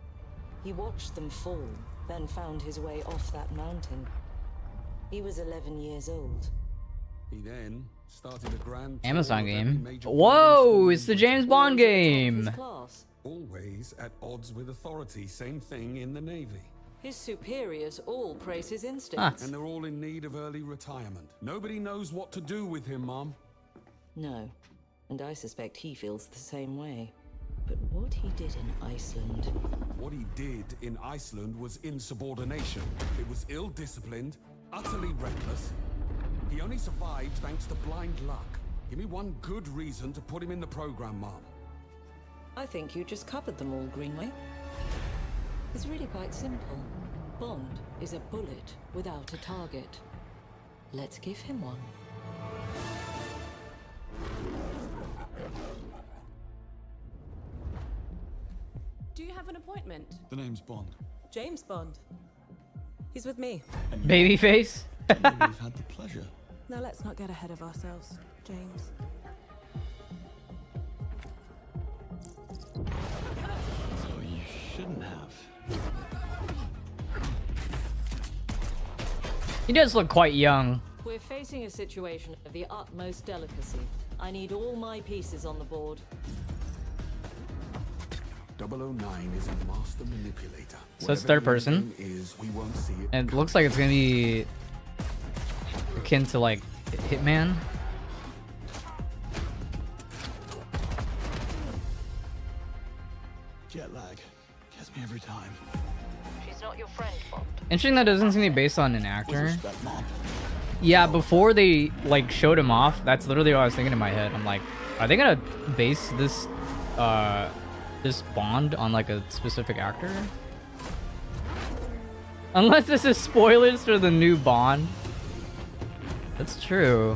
He watched them fall, then found his way off that mountain. He was 11 years old. He then started a grand Amazon tour of every game. major Whoa, it's the James Bond game. always at odds with authority. Same thing in the Navy. His superiors all praise his instincts. And they're all in need of early retirement. Nobody knows what to do with him, Mom. No, and I suspect he feels the same way. But what he did in Iceland... What he did in Iceland was insubordination. It was ill-disciplined, utterly reckless. He only survived thanks to blind luck. Give me one good reason to put him in the program, Mom. I think you just covered them all, Greenway. It's really quite simple. Bond is a bullet without a target. Let's give him one. Do you have an appointment? The name's Bond. James Bond. He's with me. Babyface. We've had the pleasure. Now let's not get ahead of ourselves, James. So you shouldn't have. He does look quite young. We're facing a situation of the utmost delicacy. I need all my pieces on the board. 009 is a master manipulator. So it's third person. Is, we won't see it. And it looks like it's gonna be akin to like Hitman. Jet lag gets me every time. She's not your friend, Bond. Interesting that doesn't seem to be based on an actor. Respect, Mom. Yeah, before they like showed him off, that's literally what I was thinking in my head. I'm like, are they gonna base this this Bond on like a specific actor? Unless this is spoilers for the new Bond. That's true.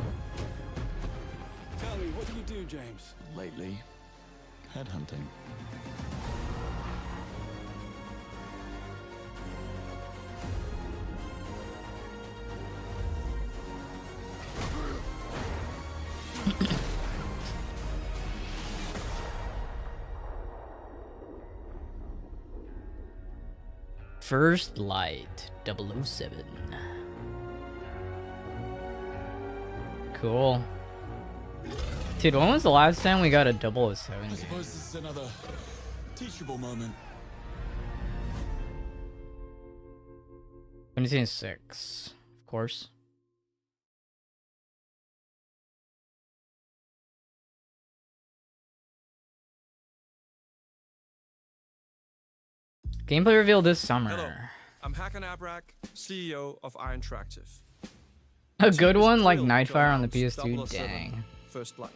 Tell me, what do you do, James? Lately, headhunting. First Light 007. Cool. Dude, when was the last time we got a 007 I game? suppose this is another teachable moment. 2026, of course. Gameplay reveal this summer. Hello, I'm Hakan Abrak, CEO of Iron Interactive. A good one like Thrilled to Nightfire on the announce PS2. 007 Dang. First Light.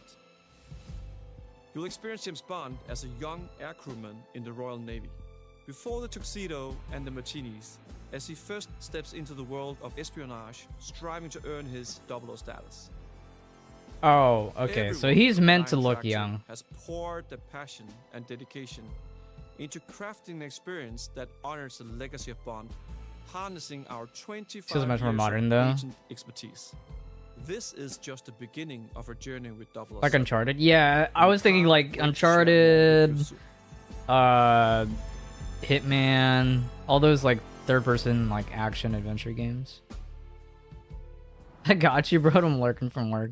You'll experience James Bond as a young air crewman in the Royal Navy. Before the tuxedo and the martinis, as he first steps into the world of espionage, striving to earn his 00 status. Oh, okay. So he's meant to look young. Has poured their passion and dedication into crafting an experience that honors the legacy of Bond, harnessing our 25 Feels much more years modern, of though. agent expertise. This is just the beginning of our journey with 007. Like Uncharted? Yeah, I was thinking like Uncharted, Hitman, all those like third-person like action adventure games. I got you, bro. I'm lurking from work.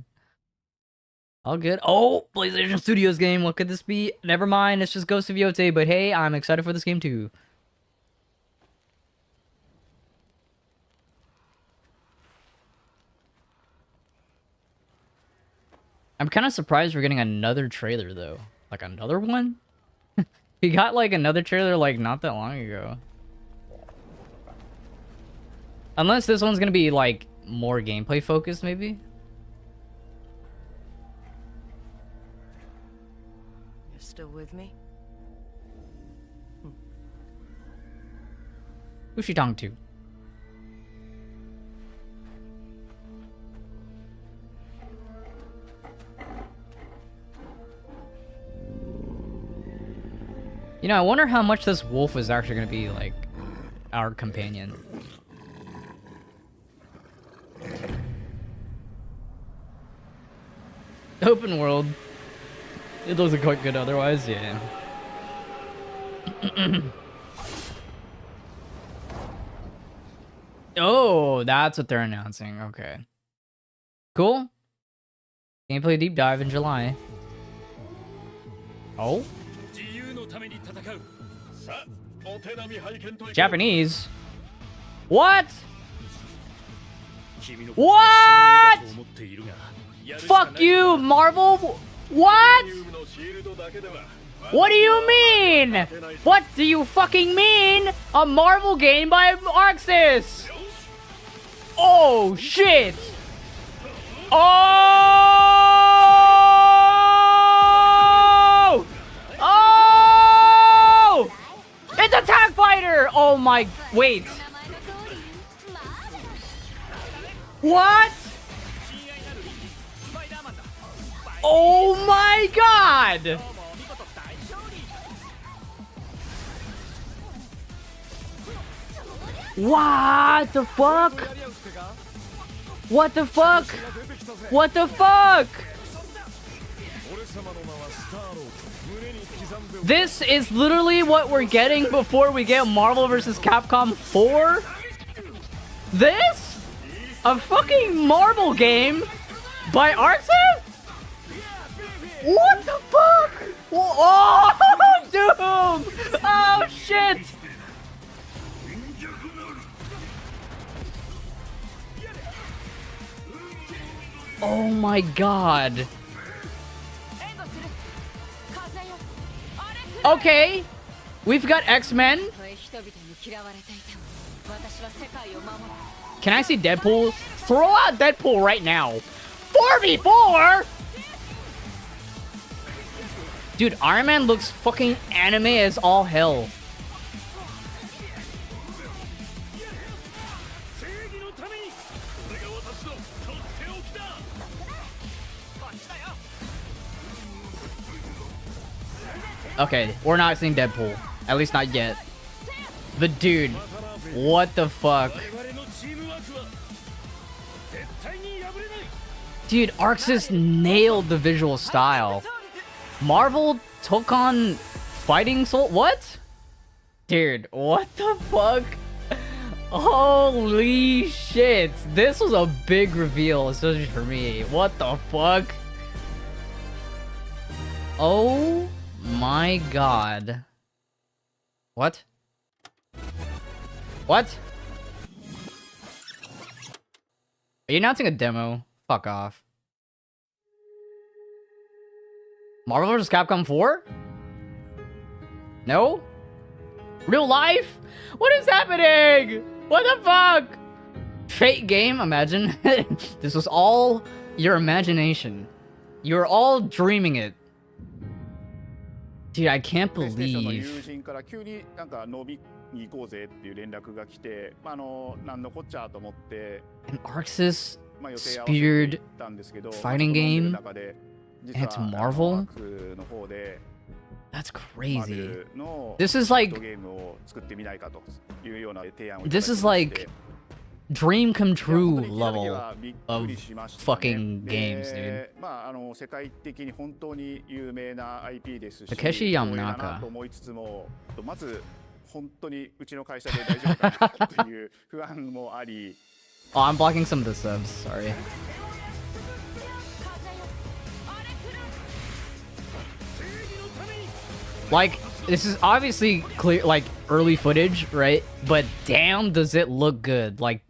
All good. Oh, PlayStation Studios game. What could this be? Never mind. It's just Ghost of Yotei. But hey, I'm excited for this game too. I'm kind of surprised we're getting another trailer though. Like another one? We got like another trailer like not that long ago. Unless this one's gonna be like more gameplay focused maybe. You're still with me? Who's she talking to? You know, I wonder how much this wolf is actually going to be, like, our companion. Open world. It doesn't quite good otherwise, yeah. Oh, that's what they're announcing. Okay. Cool. Gameplay deep dive in July. Oh? Japanese? What? What? Fuck you, Marvel! What? What do you mean? What do you fucking mean? A Marvel game by Arxis? Oh, shit! Oh! Oh! It's a tag fighter! Oh my... Wait. What? Oh my god! What the fuck? What the fuck? What the fuck? This is literally what we're getting before we get Marvel vs. Capcom 4? This? A fucking Marvel game by Arxis? What the fuck? Oh, Doom! Oh, shit! Oh my god. Okay. We've got X-Men. Can I see Deadpool? Throw out Deadpool right now. 4v4? Dude, Iron Man looks fucking anime as all hell. Okay, we're not seeing Deadpool. At least not yet. The dude. What the fuck? Dude, Arxis nailed the visual style. Marvel took on Fighting Soul. What? Dude, what the fuck? Holy shit. This was a big reveal, especially for me. What the fuck? Oh my god. What? What? Are you announcing a demo? Fuck off. Marvel vs. Capcom 4? No? Real life? What is happening? What the fuck? Fate game? Imagine. This was all your imagination. You were all dreaming it. Dude, I can't believe. An Arxis speared fighting game? And it's Marvel? That's crazy. This is like dream come true level of fucking games, dude. Takeshi Yamanaka. Oh, I'm blocking some of the subs, sorry. Like, this is obviously clear, like, early footage, right? But damn, does it look good. Like,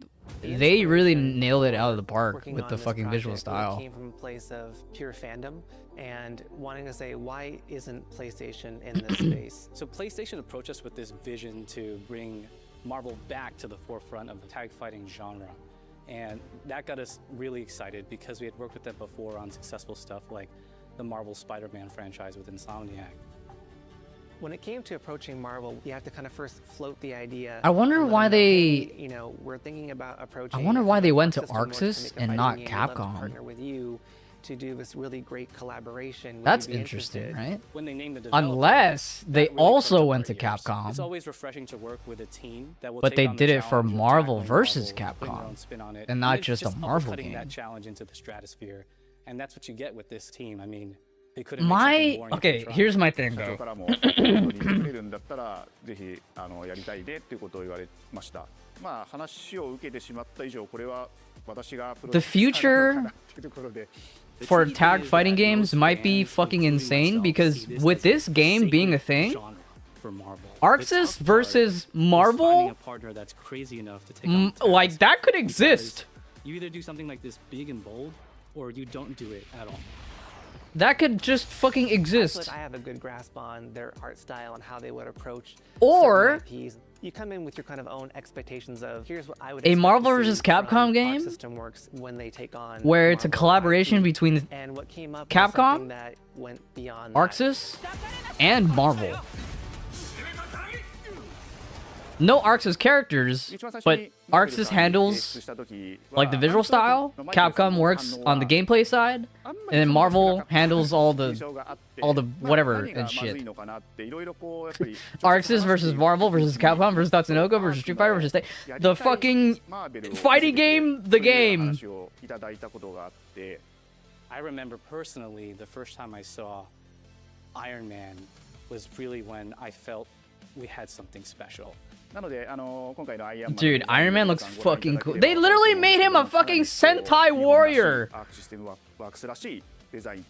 they really nailed it out of the park with the fucking visual style. Came from a place of pure fandom and wanting to say, why isn't PlayStation in this space? So PlayStation approached us with this vision to bring Marvel back to the forefront of the tag fighting genre. And that got us really excited because we had worked with them before on successful stuff like the Marvel Spider-Man franchise with Insomniac. When it came to approaching Marvel, you have to kind of first float the idea. I wonder why they, you know, we're thinking about approaching. I wonder why they went to Arxis and not Capcom. Partner with you to do this really great collaboration. That's interesting, right? When they named the Unless they also went to It's Capcom, always refreshing to work with a team that will but take they on the did it for challenge of Marvel tackling versus Marvel, putting their Capcom, own spin on it, and not it's just a Marvel putting game. that challenge into the stratosphere, and that's what you get with this team. I mean, they couldn't make something boring if they okay, tried. here's my thing though. The future for tag fighting games might be fucking insane because with this game being a thing, Arxis versus Marvel, like that could exist. You either do something like this big and bold, or you don't do it at all. That could just fucking exist. I have a good grasp on their art style and how they would approach Or certain IPs. You come in with your kind of own expectations of here's what I would a expect Marvel to vs. see Capcom from game Arc System Works when they take on where it's a Marvel collaboration IP. between And what came up was Capcom, something that went beyond Arxis, and Marvel. No Arxis characters, but Arxis handles like the visual style, Capcom works on the gameplay side, and then Marvel handles all the whatever and shit. Arxis versus Marvel versus Capcom versus Tatsunoko versus Street Fighter versus the fucking fighting game, the game. I remember personally the first time I saw Iron Man was really when I felt we had something special. Dude, Iron Man looks fucking cool. They literally made him a fucking Sentai warrior.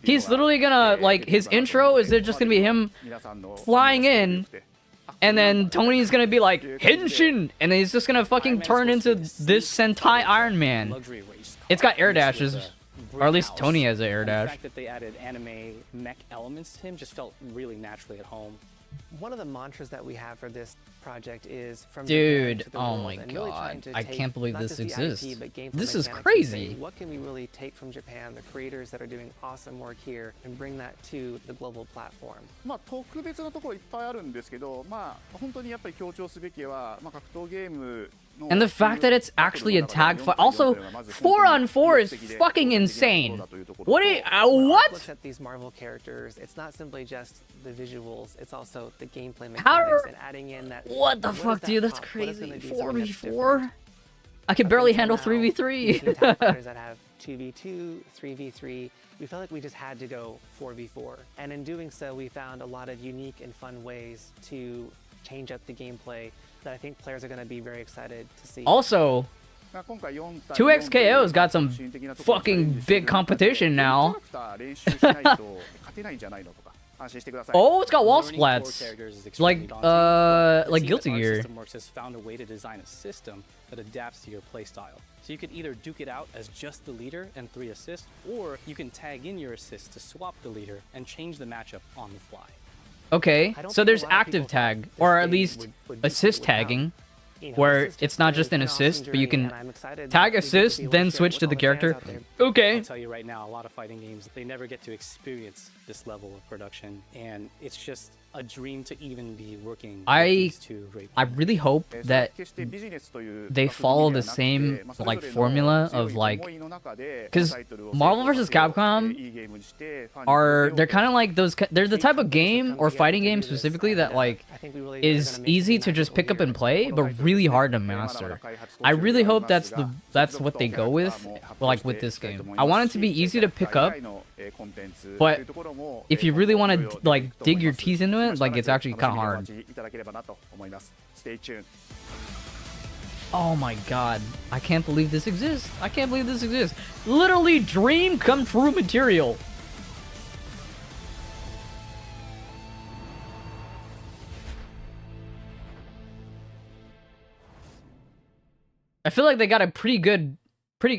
He's literally gonna, like, his intro is just gonna be him flying in, and then Tony's gonna be like, Henshin! And then he's just gonna fucking turn into this Sentai Iron Man. It's got air dashes. Or at least Tony has an air The dash. fact that they added anime mech elements to him just felt really naturally at home. One of the mantras that we have for this project is from Dude, Japan to the oh world, my and really trying god. to I take can't believe not this just the IP, exists. but gameplay This is mechanics and say, crazy. what can we really take from Japan, the creators that are doing awesome work here, and bring that to the global platform? まあ特別なところいっぱいあるんですけど、まあ本当にやっぱり強調すべきは、まあ格闘ゲーム And the fact that it's actually a tag fight. Also, 4-on-4 is fucking insane. What? What? Looks at these Marvel characters. It's not simply just the visuals. It's also the gameplay mechanics How are- and adding in that. What the fuck, dude? That's crazy. 4v4? I can barely handle 3v3. Fighters that have 2v2, 3v3. We felt like we just had to go 4v4. And in doing so, we found a lot of unique and fun ways to change up the gameplay that I think players are going to be very excited to see. Also, 2XKO's got some fucking big competition now. Oh, it's got wall splats. Like Guilty Gear. System Works has found a way to design a system that adapts to your playstyle. So you could either duke it out as just the leader and 3 assists, or you can tag in your assists to swap the leader and change the matchup on the fly. Okay, so there's active tag, or at least assist tagging, where it's not just an assist, but you can tag assist, then switch to the character. Okay. I'll tell you right now, a lot of fighting games, they never get to experience this level of production, and it's just a dream to even be working with these two great I really hope that they follow the same like formula of like, because Marvel vs. Capcom they're kind of like those, they're the type of game or fighting game specifically that like is easy to just pick up and play but really hard to master. I really hope that's what they go with like with this game. I want it to be easy to pick up, but if you really want to like dig your teeth into it, like it's actually kind of hard. Stay tuned. Oh my god, I can't believe this exists. I can't believe this exists. Literally dream come true material. I feel like they got a pretty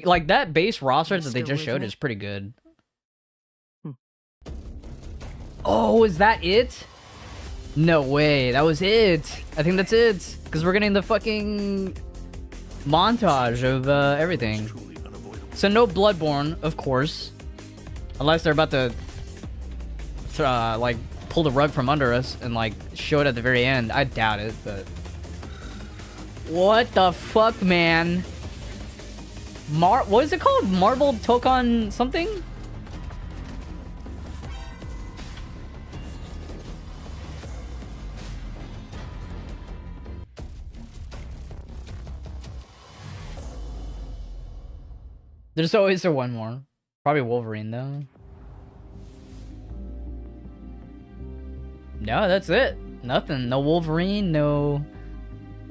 like that base roster that they just showed is pretty good. Oh, is that it? No way, that was it. I think that's it, because we're getting the fucking montage of everything. So no Bloodborne, of course, unless they're about to like pull the rug from under us and like show it at the very end. I doubt it, but what the fuck, man? What is it called? Marvel Tokon something? There's always one more. Probably Wolverine, though. No, that's it. Nothing. No Wolverine, no...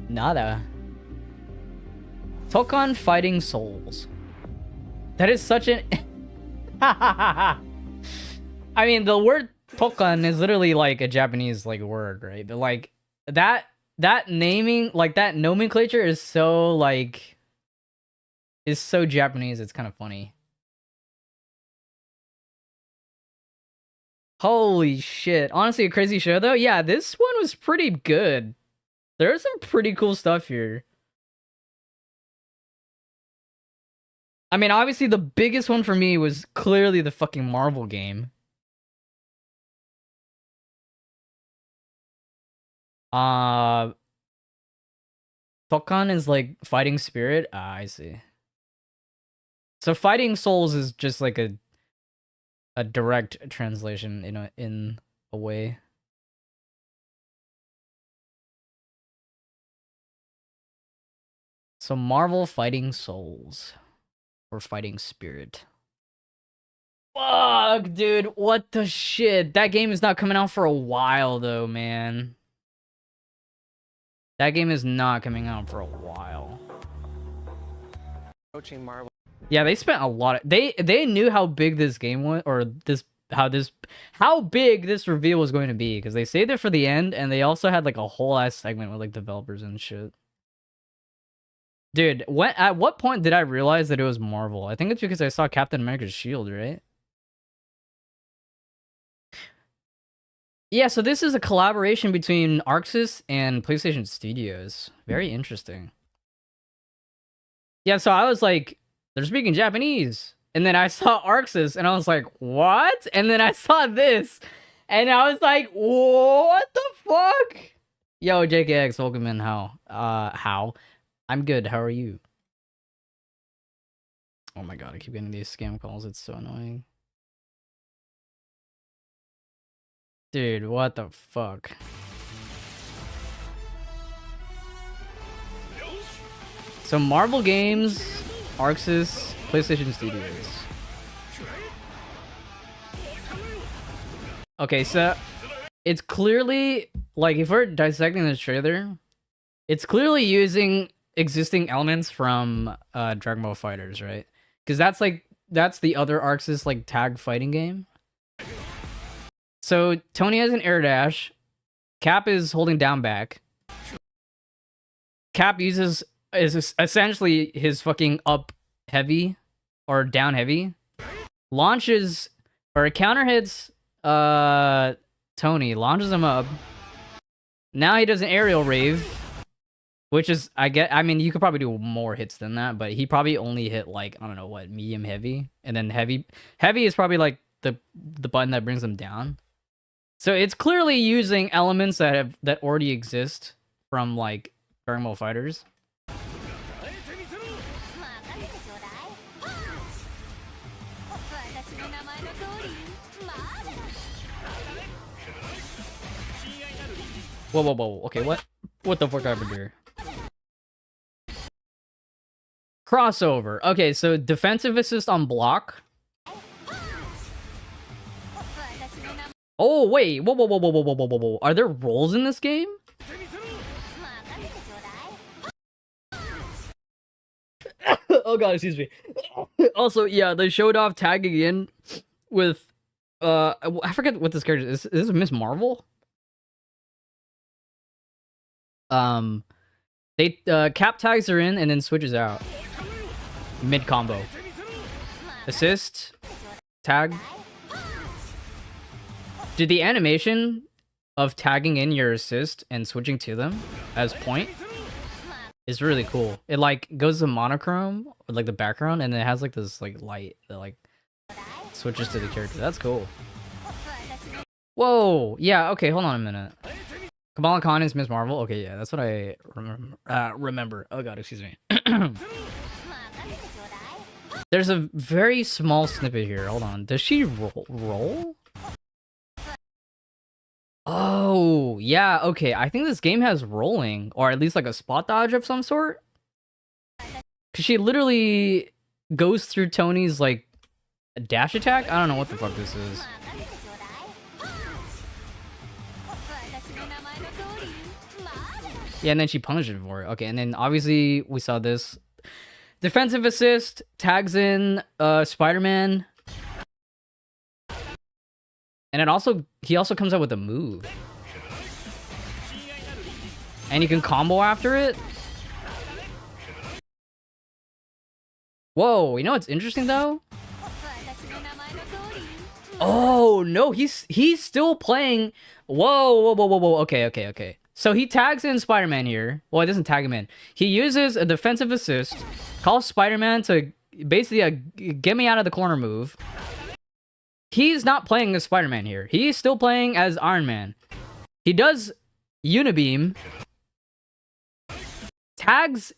nada. Tokon Fighting Souls. That is such an... I mean, the word Tokon is literally like a Japanese like word, right? But like, that naming, like that nomenclature is so like... is so Japanese, it's kind of funny. Holy shit. Honestly, a crazy show, though. Yeah, this one was pretty good. There's some pretty cool stuff here. I mean, obviously, the biggest one for me was clearly the fucking Marvel game. Tokon is like fighting spirit? Ah, I see. So Fighting Souls is just like a direct translation in a way. So Marvel Fighting Souls or Fighting Spirit. Fuck, dude, what the shit? That game is not coming out for a while though, man. That game is not coming out for a while. Approaching Marvel. Yeah, they spent a lot of they knew how big this game was, or how big this reveal was going to be, because they saved it for the end, and they also had like a whole ass segment with like developers and shit. Dude, at what point did I realize that it was Marvel? I think it's because I saw Captain America's shield, right? Yeah, so this is a collaboration between Arxis and PlayStation Studios. Very interesting. Yeah, so I was like, they're speaking Japanese. And then I saw Arxis, and I was like, what? And then I saw this, and I was like, what the fuck? Yo, JKX, welcome in. How? I'm good. How are you? Oh my god, I keep getting these scam calls. It's so annoying. Dude, what the fuck? So Marvel Games, Arxis, PlayStation Studios. Okay, so it's clearly, like, if we're dissecting this trailer, it's clearly using existing elements from Dragon Ball FighterZ, right? Because that's the other Arxis, like, tag fighting game. So Tony has an air dash. Cap is holding down back. Cap is essentially his fucking up heavy or down heavy. Launches or counter hits Tony, launches him up. Now he does an aerial rave, which is I mean you could probably do more hits than that, but he probably only hit like, I don't know what, medium heavy, and then heavy is probably like the button that brings him down. So it's clearly using elements that already exist from like Dragon Ball FighterZ. Whoa. Okay, what the fuck happened here? Crossover. Okay, so defensive assist on block. Oh, wait. Whoa. Are there roles in this game? Oh god, excuse me. Also, yeah, they showed off tagging in with I forget what this character is. Is this Miss Marvel? They Cap tags her in and then switches out mid combo. Assist, tag. Dude, the animation of tagging in your assist and switching to them as point is really cool. It like goes to monochrome, or like the background, and it has like this like light that like switches to the character. That's cool. Whoa, yeah, okay, hold on a minute. Kamala Khan is Miss Marvel? Okay, yeah, that's what I remember. Oh god, excuse me. There's a very small snippet here. Hold on. Does she roll? Oh, yeah, okay. I think this game has rolling, or at least like a spot dodge of some sort. Because she literally goes through Tony's like dash attack? I don't know what the fuck this is. Yeah, and then she punished him for it. Okay, and then obviously we saw this. Defensive assist, tags in Spider-Man. And he also comes out with a move. And you can combo after it. Whoa, you know what's interesting though? Oh, no, he's still playing. Whoa. Okay. So he tags in Spider-Man here. Well, it doesn't tag him in. He uses a defensive assist, calls Spider-Man to basically get me out of the corner move. He's not playing as Spider-Man here. He's still playing as Iron Man. He does Unibeam, tags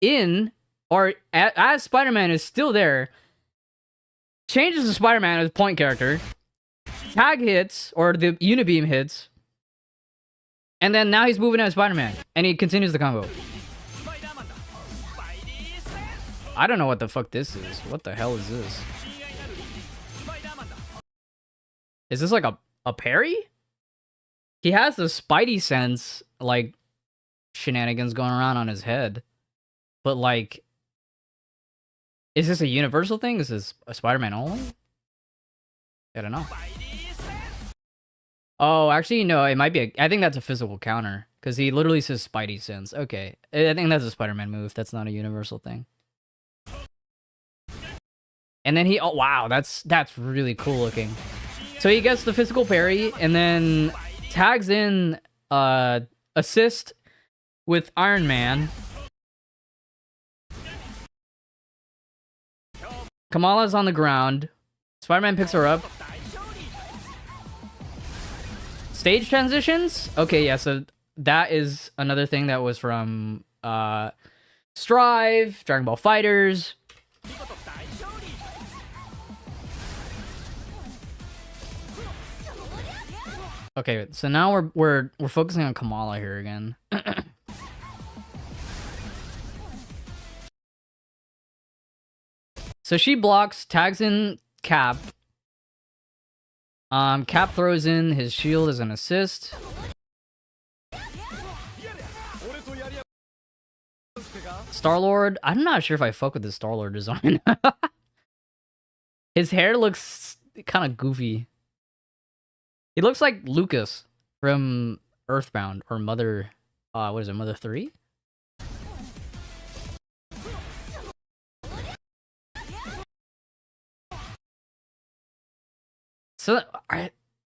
in, or as Spider-Man is still there, changes to Spider-Man as point character, tag hits, or the Unibeam hits, and then now he's moving as Spider-Man, and he continues the combo. I don't know what the fuck this is. What the hell is this? Is this like a parry? He has the Spidey sense, like, shenanigans going around on his head. But, like, is this a universal thing? Is this a Spider-Man only? I don't know. Oh, actually, no, it might be I think that's a physical counter. Because he literally says Spidey sense. Okay. I think that's a Spider-Man move. That's not a universal thing. And then oh, wow, that's really cool looking. So he gets the physical parry, and then tags in assist with Iron Man. Kamala's on the ground. Spider-Man picks her up. Stage transitions? Okay, yeah, so that is another thing that was from Strive, Dragon Ball Fighters. Okay, so now we're focusing on Kamala here again. So she blocks, tags in Cap. Cap throws in his shield as an assist. Star-Lord, I'm not sure if I fuck with the Star-Lord design. His hair looks kind of goofy. He looks like Lucas from Earthbound or Mother, what is it, Mother 3? So,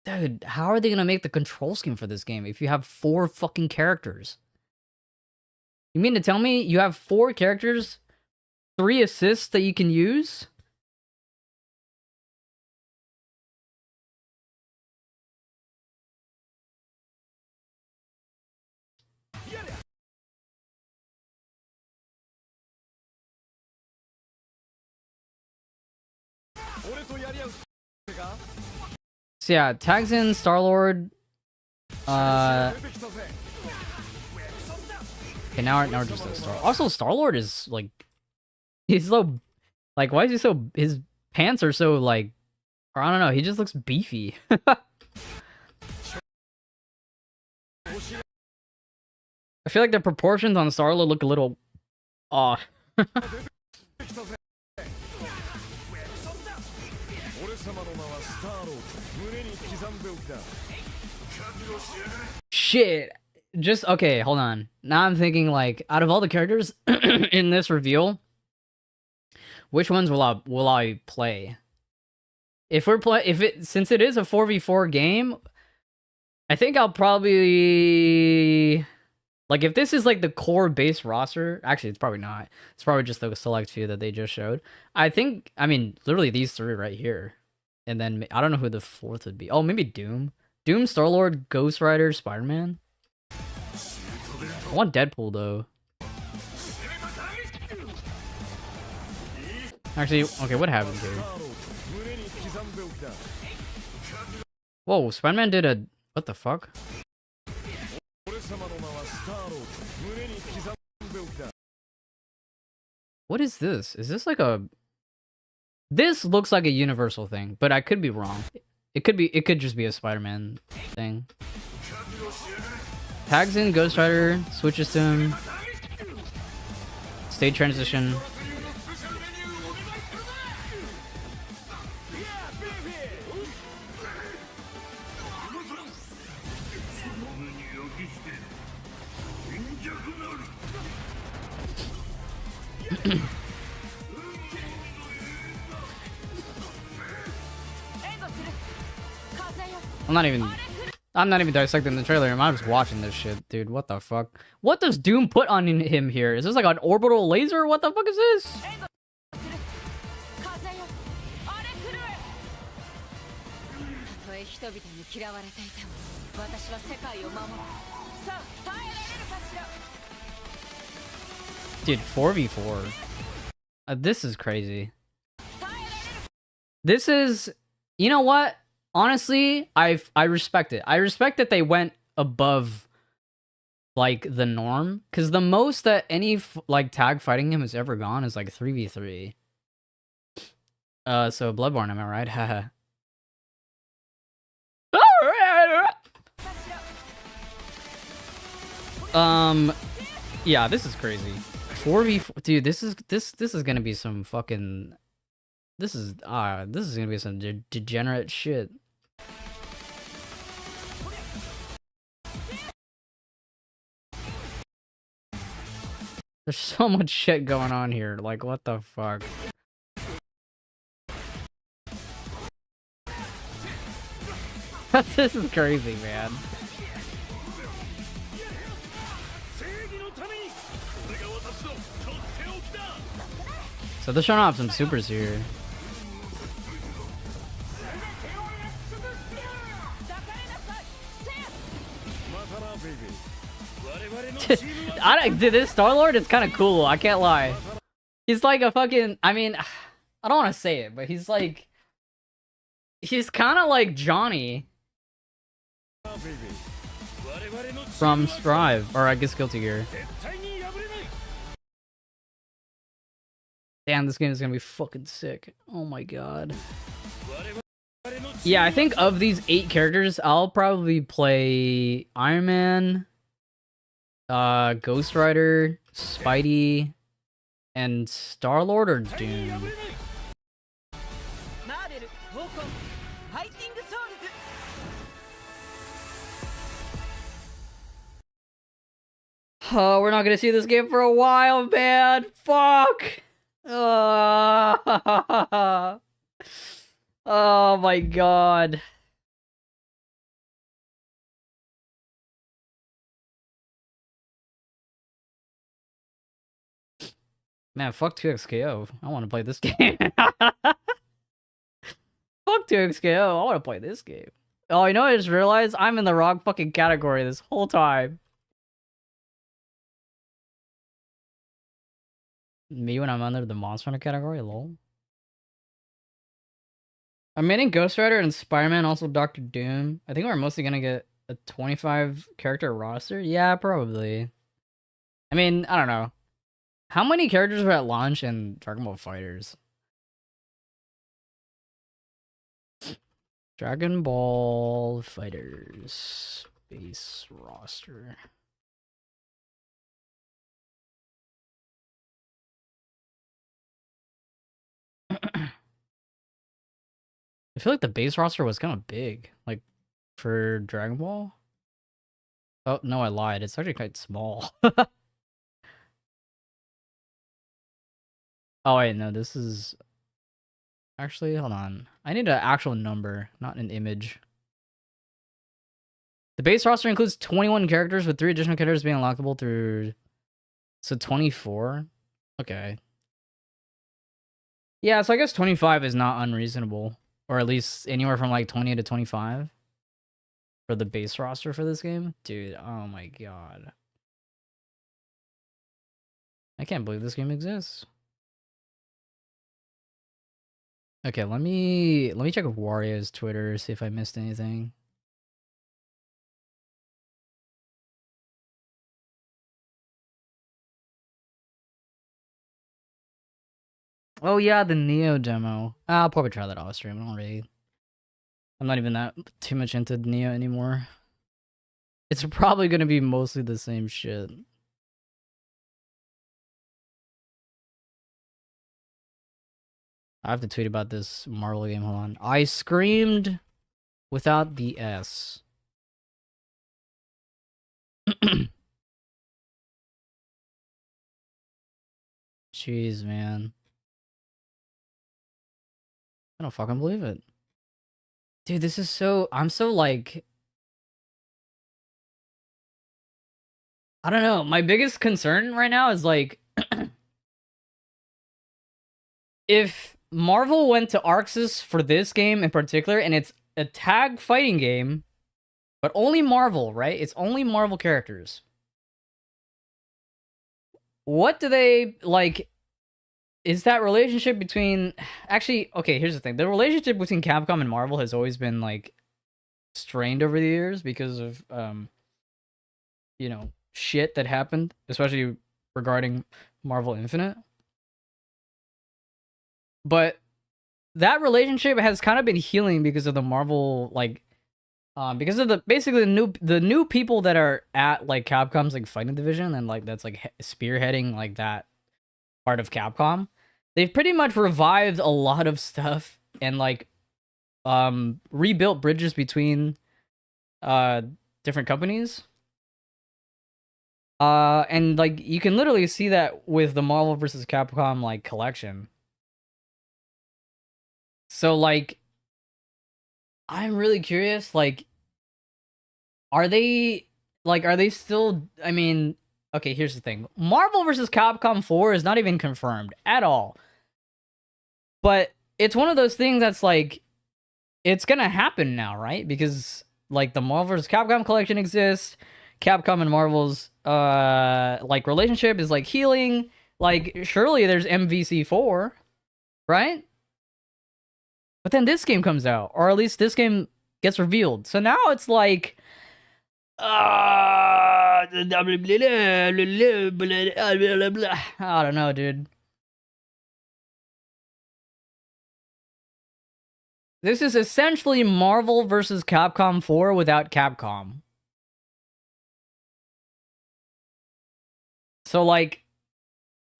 dude, how are they gonna make the control scheme for this game if you have 4 fucking characters? You mean to tell me you have 4 characters, 3 assists that you can use? So yeah, tags in Star-Lord. Okay, now we're just at Star. Also, Star-Lord is like, he's so, like, why is he so? His pants are so like, or I don't know. He just looks beefy. I feel like the proportions on Star-Lord look a little off. Shit. Just okay, hold on. Now I'm thinking like out of all the characters in this reveal, which ones will I play? Since it is a 4v4 game, I think I'll probably like if this is like the core base roster, actually it's probably not. It's probably just the select few that they just showed. I mean literally these 3 right here. And then I don't know who the 4th would be. Oh, maybe Doom. Doom, Star-Lord, Ghost Rider, Spider-Man. I want Deadpool though. Actually, okay, what happened here? Whoa, Spider-Man did a... What the fuck? What is this? Is this like a... This looks like a universal thing, but I could be wrong. It could just be a Spider-Man thing. Tags in Ghost Rider, switches to him. State transition. I'm not even dissecting the trailer. I'm just watching this shit, dude. What the fuck? What does Doom put on him here? Is this like an orbital laser? What the fuck is this? Dude, 4v4. This is crazy. This is... You know what? Honestly, I respect it. I respect that they went above, like, the norm. Because the most that any, like, tag fighting game has ever gone is, like, 3v3. So Bloodborne, am I right? Haha. Yeah, this is crazy. 4v4, dude. This is gonna be some fucking. This is gonna be some degenerate shit. There's so much shit going on here. Like, what the fuck? This is crazy, man. So they're showing off some supers here. Dude, this Star-Lord is kind of cool. I can't lie. He's like a fucking. I mean, I don't want to say it, but he's like. He's kind of like Johnny from Strive, or I guess Guilty Gear. Damn, this game is gonna be fucking sick. Oh my god. Yeah, I think of these 8 characters, I'll probably play Iron Man, Ghost Rider, Spidey, and Star-Lord or Doom. Oh, we're not gonna see this game for a while, man. Fuck. Oh my god. Man, fuck 2XKO. I want to play this game. Fuck 2XKO. I want to play this game. Oh, you know what I just realized? I'm in the wrong fucking category this whole time. Me when I'm under the Monster Hunter category, lol. I'm in Ghost Rider and Spider-Man, also Doctor Doom. I think we're mostly gonna get a 25 character roster. Yeah, probably. I mean, I don't know. How many characters were at launch in Dragon Ball Fighters? Dragon Ball Fighters base roster. I feel like the base roster was kind of big, like for Dragon Ball. Oh no, I lied. It's actually quite small. Oh wait, no, this is actually, hold on. I need an actual number, not an image. The base roster includes 21 characters, with 3 additional characters being unlockable through. So 24. Okay. Yeah, so I guess 25 is not unreasonable. Or at least anywhere from like 20 to 25 for the base roster for this game. Dude, oh my god. I can't believe this game exists. Okay, let me check Wario's Twitter, see if I missed anything. Oh yeah, the Neo demo. I'll probably try that off stream. I'm not even that too much into Neo anymore. It's probably gonna be mostly the same shit. I have to tweet about this Marvel game. Hold on. I screamed without the S. Jeez, man. I don't fucking believe it. Dude, this is so... I'm so, like... I don't know. My biggest concern right now is, like... if Marvel went to Arxis for this game in particular, and it's a tag fighting game, but only Marvel, right? It's only Marvel characters. What do they, like... Is that relationship between... Actually, okay, here's the thing. The relationship between Capcom and Marvel has always been, like, strained over the years because of, you know, shit that happened, especially regarding Marvel Infinite. But that relationship has kind of been healing because of the Marvel, like, because of basically the new people that are at, like, Capcom's, like, fighting division, and, like, that's, like, spearheading, like, that part of Capcom. They've pretty much revived a lot of stuff and, like, rebuilt bridges between different companies. And, like, you can literally see that with the Marvel vs. Capcom, like, collection. So, like, I'm really curious, like, are they still, I mean, okay, here's the thing. Marvel vs. Capcom 4 is not even confirmed at all. But it's one of those things that's like, it's gonna happen now, right? Because, like, the Marvel vs. Capcom collection exists, Capcom and Marvel's, like, relationship is, like, healing. Like, surely there's MVC4, right? But then this game comes out, or at least this game gets revealed. So now it's like, I don't know, dude. This is essentially Marvel vs. Capcom 4 without Capcom. So, like,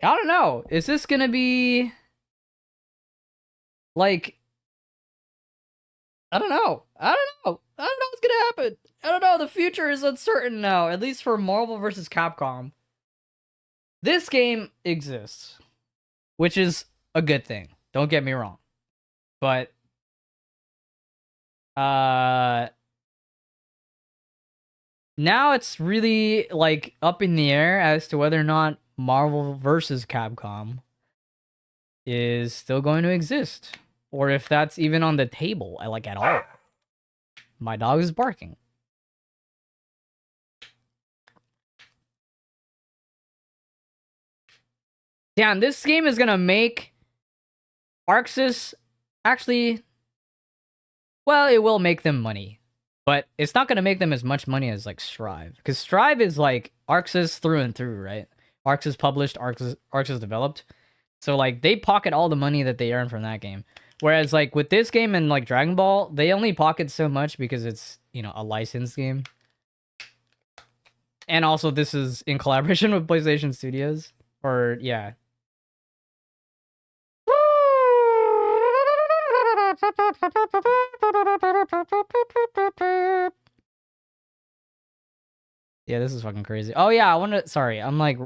I don't know. Is this gonna be, like, I don't know. I don't know. I don't know what's gonna happen. I don't know. The future is uncertain now, at least for Marvel vs. Capcom. This game exists, which is a good thing. Don't get me wrong. But, now it's really, like, up in the air as to whether or not Marvel vs. Capcom is still going to exist, or if that's even on the table, like, at all. My dog is barking. Damn, this game is gonna make Arxis actually, well, it will make them money, but it's not gonna make them as much money as, like, Strive, because Strive is, like, Arxis through and through, right? Arxis published, Arxis developed, so, like, they pocket all the money that they earn from that game. Whereas, like, with this game and, like, Dragon Ball, they only pocket so much because it's, you know, a licensed game. And also, this is in collaboration with PlayStation Studios. Or, yeah. Yeah, this is fucking crazy. Oh, yeah, I wanted... Sorry, I'm, like,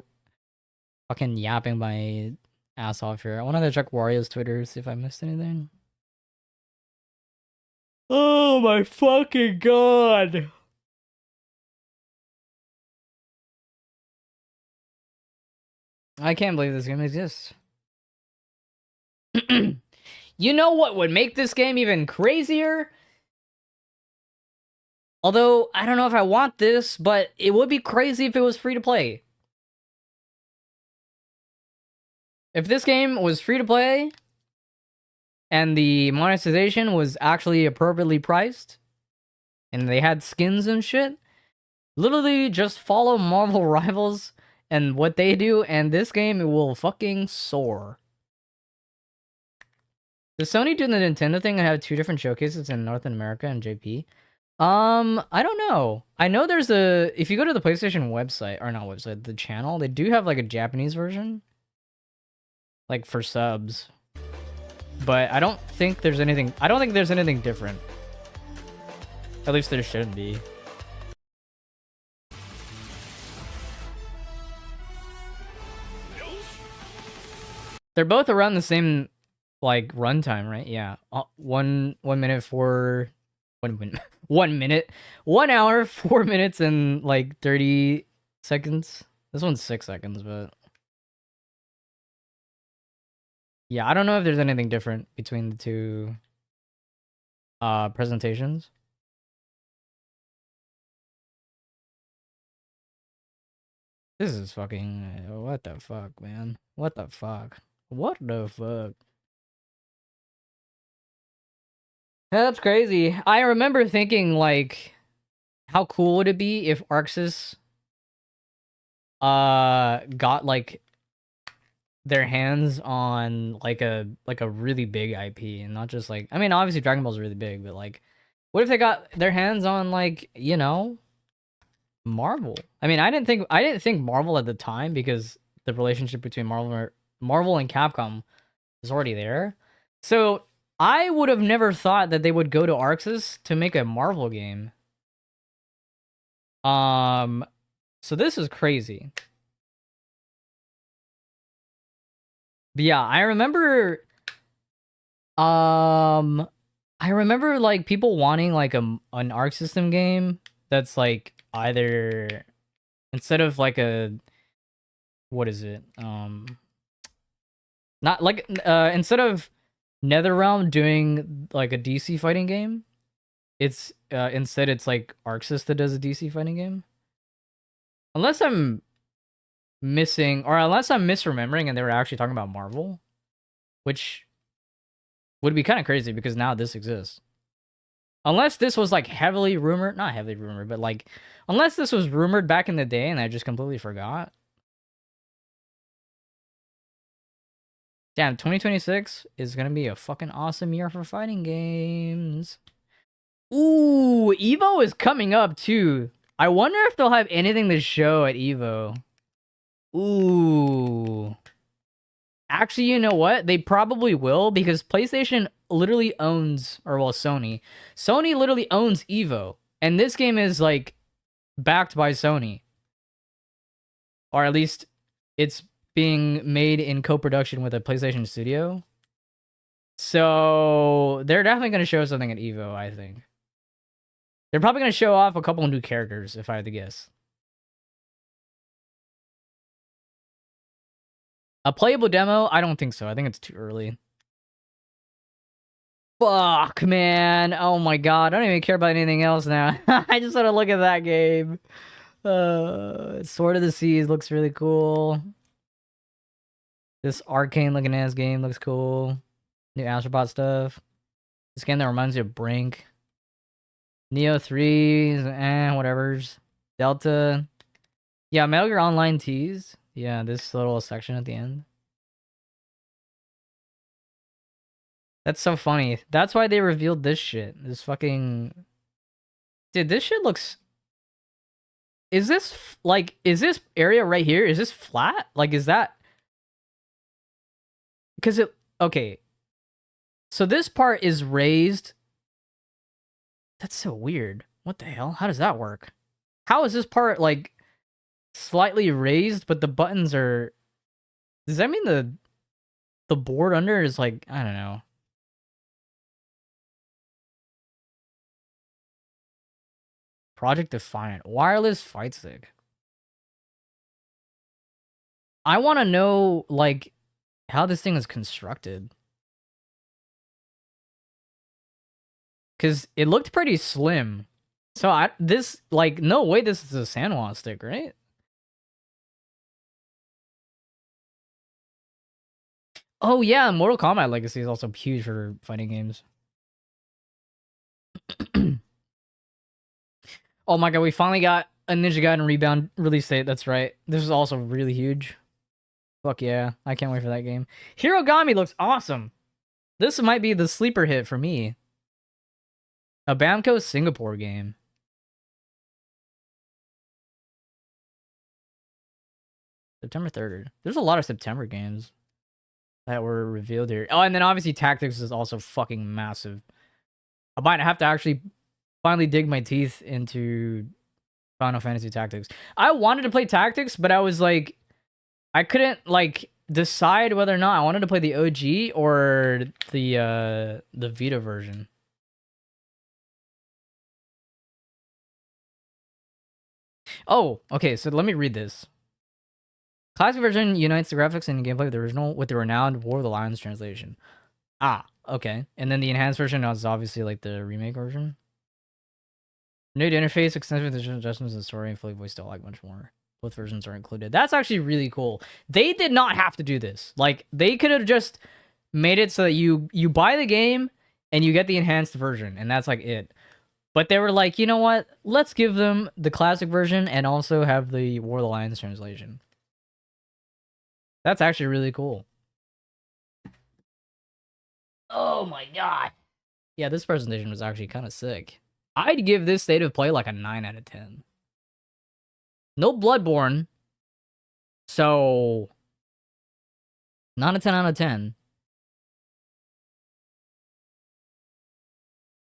fucking yapping my ass off here. I wanted to check Wario's Twitter, see if I missed anything. Oh my fucking god! I can't believe this game exists. You know what would make this game even crazier? Although, I don't know if I want this, but it would be crazy if it was free to play. If this game was free to play, and the monetization was actually appropriately priced, and they had skins and shit, literally just follow Marvel Rivals and what they do, and this game will fucking soar. Does Sony do the Nintendo thing and have 2 different showcases in North America and JP? I don't know. I know there's a... If you go to the PlayStation website, or not website, the channel, they do have, like, a Japanese version. Like, for subs. But I don't think there's anything... I don't think there's anything different. At least there shouldn't be. They're both around the same, like, runtime, right? Yeah. 1 minute, 1 hour, 4 minutes, and, like, 30 seconds. This one's 6 seconds, but... Yeah, I don't know if there's anything different between the two presentations. This is fucking... what the fuck, man? What the fuck? What the fuck? That's crazy. I remember thinking, like, how cool would it be if Arxis got, like, their hands on, like a really big IP, and not just, like, I mean, obviously Dragon Ball is really big, but, like, what if they got their hands on, like, you know, Marvel? I mean, I didn't think Marvel at the time, because the relationship between Marvel and Capcom was already there. So I would have never thought that they would go to Arxis to make a Marvel game. So this is crazy. But yeah, I remember I remember like people wanting like an Arc System game that's like either instead of like a what is it? Not like instead of NetherRealm doing like a DC fighting game, it's instead it's like Arc System does a DC fighting game. Unless I'm missing or unless I'm misremembering and they were actually talking about Marvel, which would be kind of crazy because now this exists. Unless this was like heavily rumored, not heavily rumored, but like unless this was rumored back in the day and I just completely forgot. Damn, 2026 is gonna be a fucking awesome year for fighting games. Ooh, Evo is coming up too. I wonder if they'll have anything to show at Evo. Ooh. Actually, you know what? They probably will because PlayStation literally owns, or well, Sony. Sony literally owns Evo. And this game is like backed by Sony. Or at least it's being made in co-production with a PlayStation studio. So they're definitely going to show something at Evo, I think. They're probably going to show off a couple of new characters, if I had to guess. A playable demo? I don't think so. I think it's too early. Fuck, man. Oh my god. I don't even care about anything else now. I just want to look at that game. Sword of the Seas looks really cool. This arcane looking ass game looks cool. New Astrobot stuff. This game that reminds you of Brink. Neo 3s, whatevers. Delta. Yeah, Metal Gear Online tease. Yeah, this little section at the end. That's so funny. That's why they revealed this shit. This fucking... Dude, this shit looks... Is this, like, is this area right here, is this flat? Like, is that... Because it... Okay. So this part is raised. That's so weird. What the hell? How does that work? How is this part, like... slightly raised, but the buttons are... Does that mean the board under is like... I don't know. Project Defiant. Wireless fight stick. I want to know, like, how this thing is constructed. Because it looked pretty slim. So this, like, no way this is a Sanwa stick, right? Oh yeah, Mortal Kombat Legacy is also huge for fighting games. Oh my god, we finally got a Ninja Gaiden Rebound release date, that's right. This is also really huge. Fuck yeah, I can't wait for that game. Hirogami looks awesome. This might be the sleeper hit for me. A Bamco Singapore game. September 3rd. There's a lot of September games that were revealed here. Oh, and then obviously Tactics is also fucking massive. I might have to actually finally dig my teeth into Final Fantasy Tactics. I wanted to play Tactics, but I was like, I couldn't like decide whether or not I wanted to play the OG or the Vita version. Oh, okay, so let me read this. Classic version unites the graphics and gameplay of the original with the renowned War of the Lions translation. Ah, okay. And then the enhanced version is obviously like the remake version. New interface, extensive adjustments in the story, and fully voiced out like much more. Both versions are included. That's actually really cool. They did not have to do this. Like, they could have just made it so that you buy the game and you get the enhanced version, and that's like it. But they were like, you know what? Let's give them the classic version and also have the War of the Lions translation. That's actually really cool. Oh my god. Yeah, this presentation was actually kind of sick. I'd give this state of play like a 9 out of 10. No Bloodborne. So, not a 10 out of 10.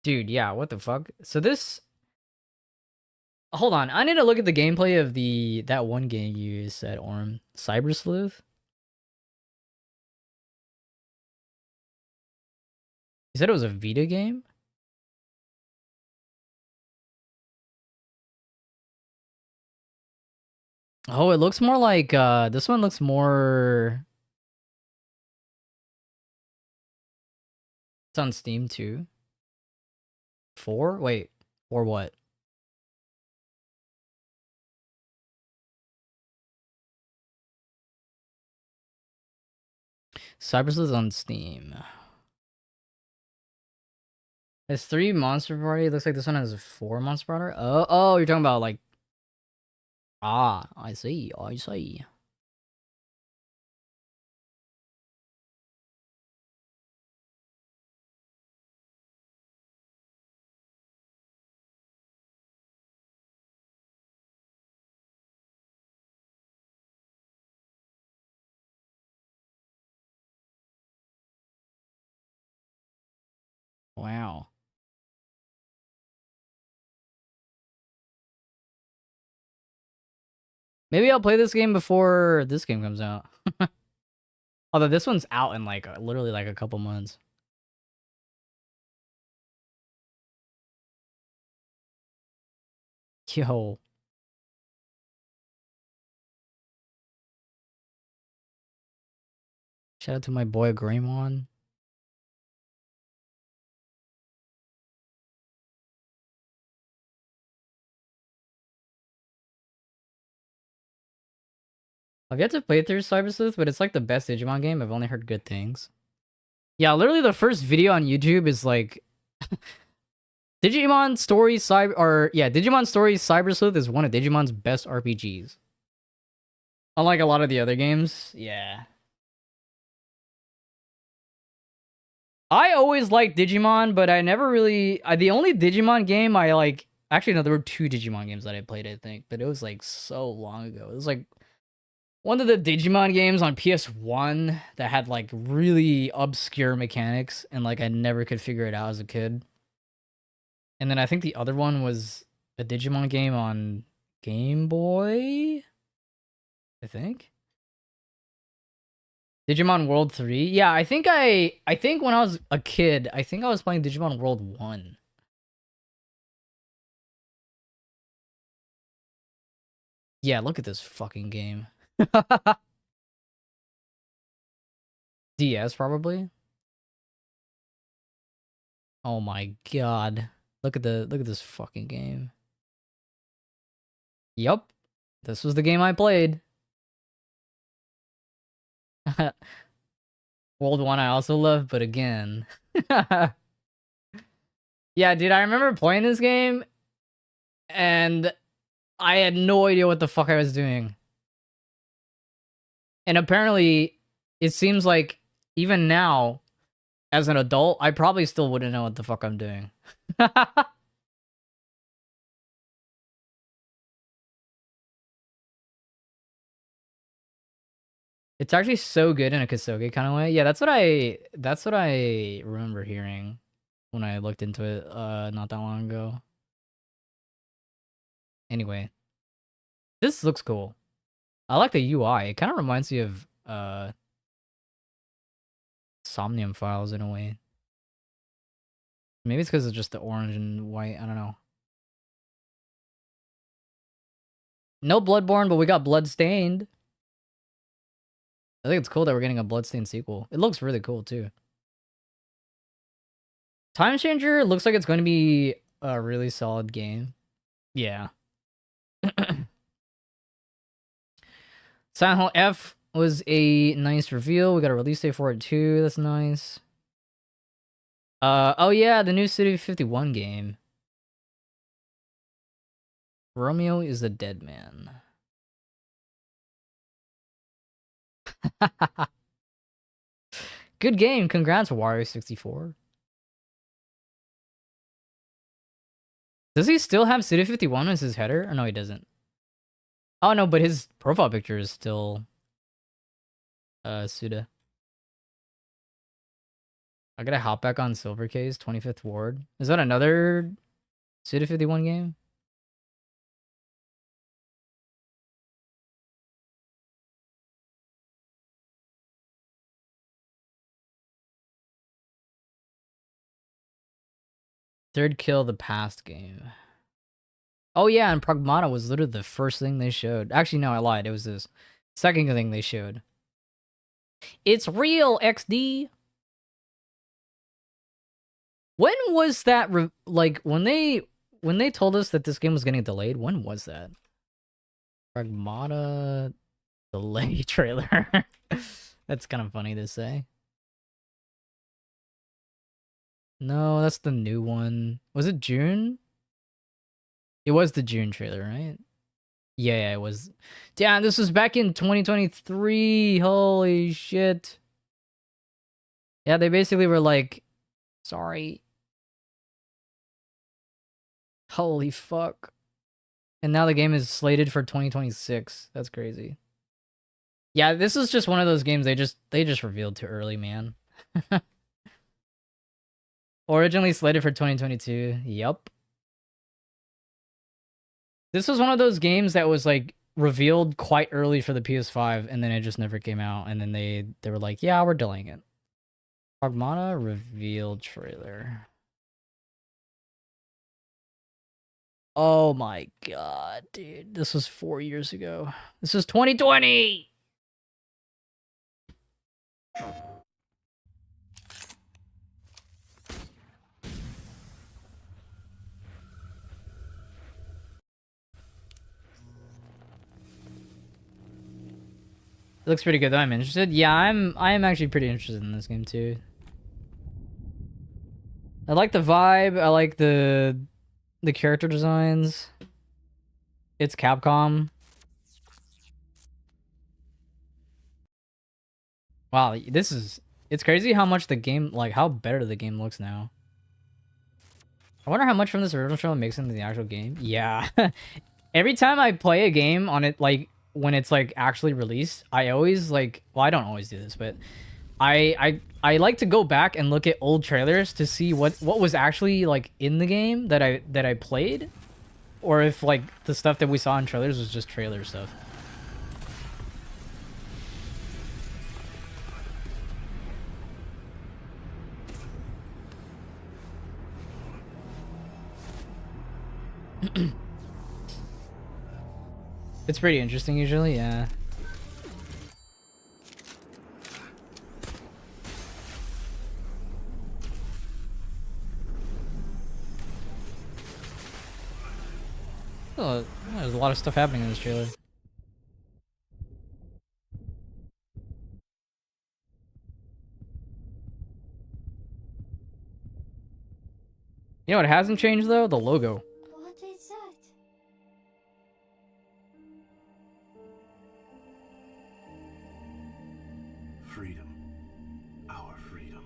Dude, yeah, what the fuck? So this... Hold on, I need to look at the gameplay of that one game you said, Orm. Cyber Sleuth? You said it was a Vita game? Oh, it looks more like this one looks more. It's on Steam too. 4? Wait, or what? Cybersleuth on Steam. It's 3 Monster Party. It looks like this one has 4 Monster Party. Oh, you're talking about like. Ah, I see. I see. Wow. Maybe I'll play this game before this game comes out. Although this one's out in like literally like a couple months. Yo. Shout out to my boy Greymon. I've yet to play through Cyber Sleuth, but it's like the best Digimon game. I've only heard good things. Yeah, literally the first video on YouTube is like Digimon Stories Digimon Stories Cyber Sleuth is one of Digimon's best RPGs. Unlike a lot of the other games, yeah. I always liked Digimon, but I never really the only Digimon game I like actually no, there were 2 Digimon games that I played, I think, but it was like so long ago. It was like one of the Digimon games on PS1 that had like really obscure mechanics and like I never could figure it out as a kid. And then I think the other one was a Digimon game on Game Boy, I think. Digimon World 3. Yeah, I think when I was a kid, I think I was playing Digimon World 1. Yeah, look at this fucking game. DS probably. Oh my god. Look at this fucking game. Yup. This was the game I played. World 1 I also love, but again. Yeah, dude, I remember playing this game and I had no idea what the fuck I was doing. And apparently, it seems like even now, as an adult, I probably still wouldn't know what the fuck I'm doing. It's actually so good in a Kasuga kind of way. Yeah, that's what I remember hearing when I looked into it not that long ago. Anyway, this looks cool. I like the UI. It kind of reminds me of Somnium Files in a way. Maybe it's because it's just the orange and white. I don't know. No Bloodborne, but we got Bloodstained. I think it's cool that we're getting a Bloodstained sequel. It looks really cool, too. Time Changer looks like it's going to be a really solid game. Yeah. Silent Hill F was a nice reveal. We got a release date for it, too. That's nice. Oh yeah, the new City 51 game. Romeo is the dead man. Good game. Congrats, Wario64. Does he still have City 51 as his header? Or no, he doesn't. Oh no, but his profile picture is still Suda. I gotta hop back on Silver Case, 25th Ward. Is that another City 51 game? Third Kill the Past game. Oh yeah, and Pragmata was literally the first thing they showed. Actually, no, I lied. It was this second thing they showed. It's real, XD. When was that? Like when they told us that this game was getting delayed. When was that? Pragmata delay trailer. That's kind of funny to say. No, that's the new one. Was it June? It was the June trailer, right? Yeah, it was. Damn, this was back in 2023. Holy shit. Yeah, they basically were like, sorry. Holy fuck. And now the game is slated for 2026. That's crazy. Yeah, this is just one of those games they just revealed too early, man. Originally slated for 2022. Yup. This was one of those games that was like revealed quite early for the PS5 and then it just never came out and then they were like, yeah, we're delaying it. Pragmata reveal trailer. Oh my god, dude. This was 4 years ago. This is 2020! It looks pretty good though. I'm interested. Yeah, I am actually pretty interested in this game too. I like the vibe. I like the character designs. It's Capcom. Wow, it's crazy how much the game, like how better the game looks now. I wonder how much from this original show makes into the actual game. Yeah. Every time I play a game on it, like when it's like actually released, I always like, well, I don't always do this, but I like to go back and look at old trailers to see what was actually like in the game that I played, or if like the stuff that we saw in trailers was just trailer stuff. It's pretty interesting usually, yeah. Oh, there's a lot of stuff happening in this trailer. You know what hasn't changed though? The logo. What is that? Freedom. Our freedom.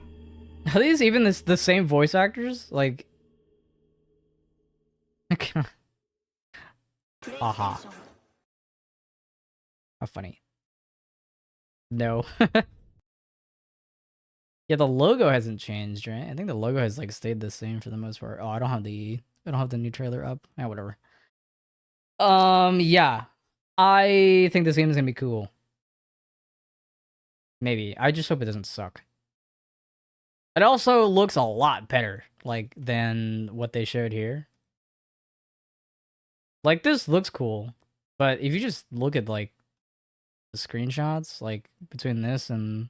Are these even the same voice actors? Like... Aha. How funny. No. Yeah, the logo hasn't changed, right? I think the logo has like stayed the same for the most part. Oh, I don't have the new trailer up. Yeah, whatever. Yeah. I think this game is gonna be cool. Maybe. I just hope it doesn't suck. It also looks a lot better, like, than what they showed here. Like, this looks cool, but if you just look at, like, the screenshots, like, between this and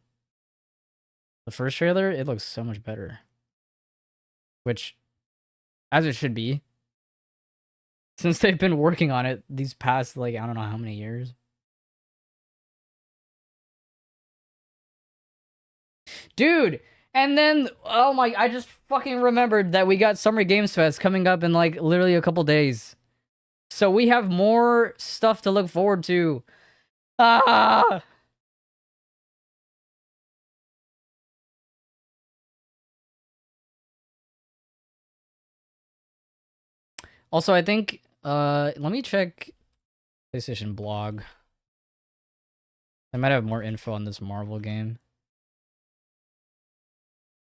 the first trailer, it looks so much better. Which, as it should be. Since they've been working on it these past, like, I don't know how many years. Dude! And then, oh my, I just fucking remembered that we got Summer Games Fest coming up in, like, literally a couple days. So we have more stuff to look forward to. Ah! Also, I think, let me check PlayStation blog. I might have more info on this Marvel game.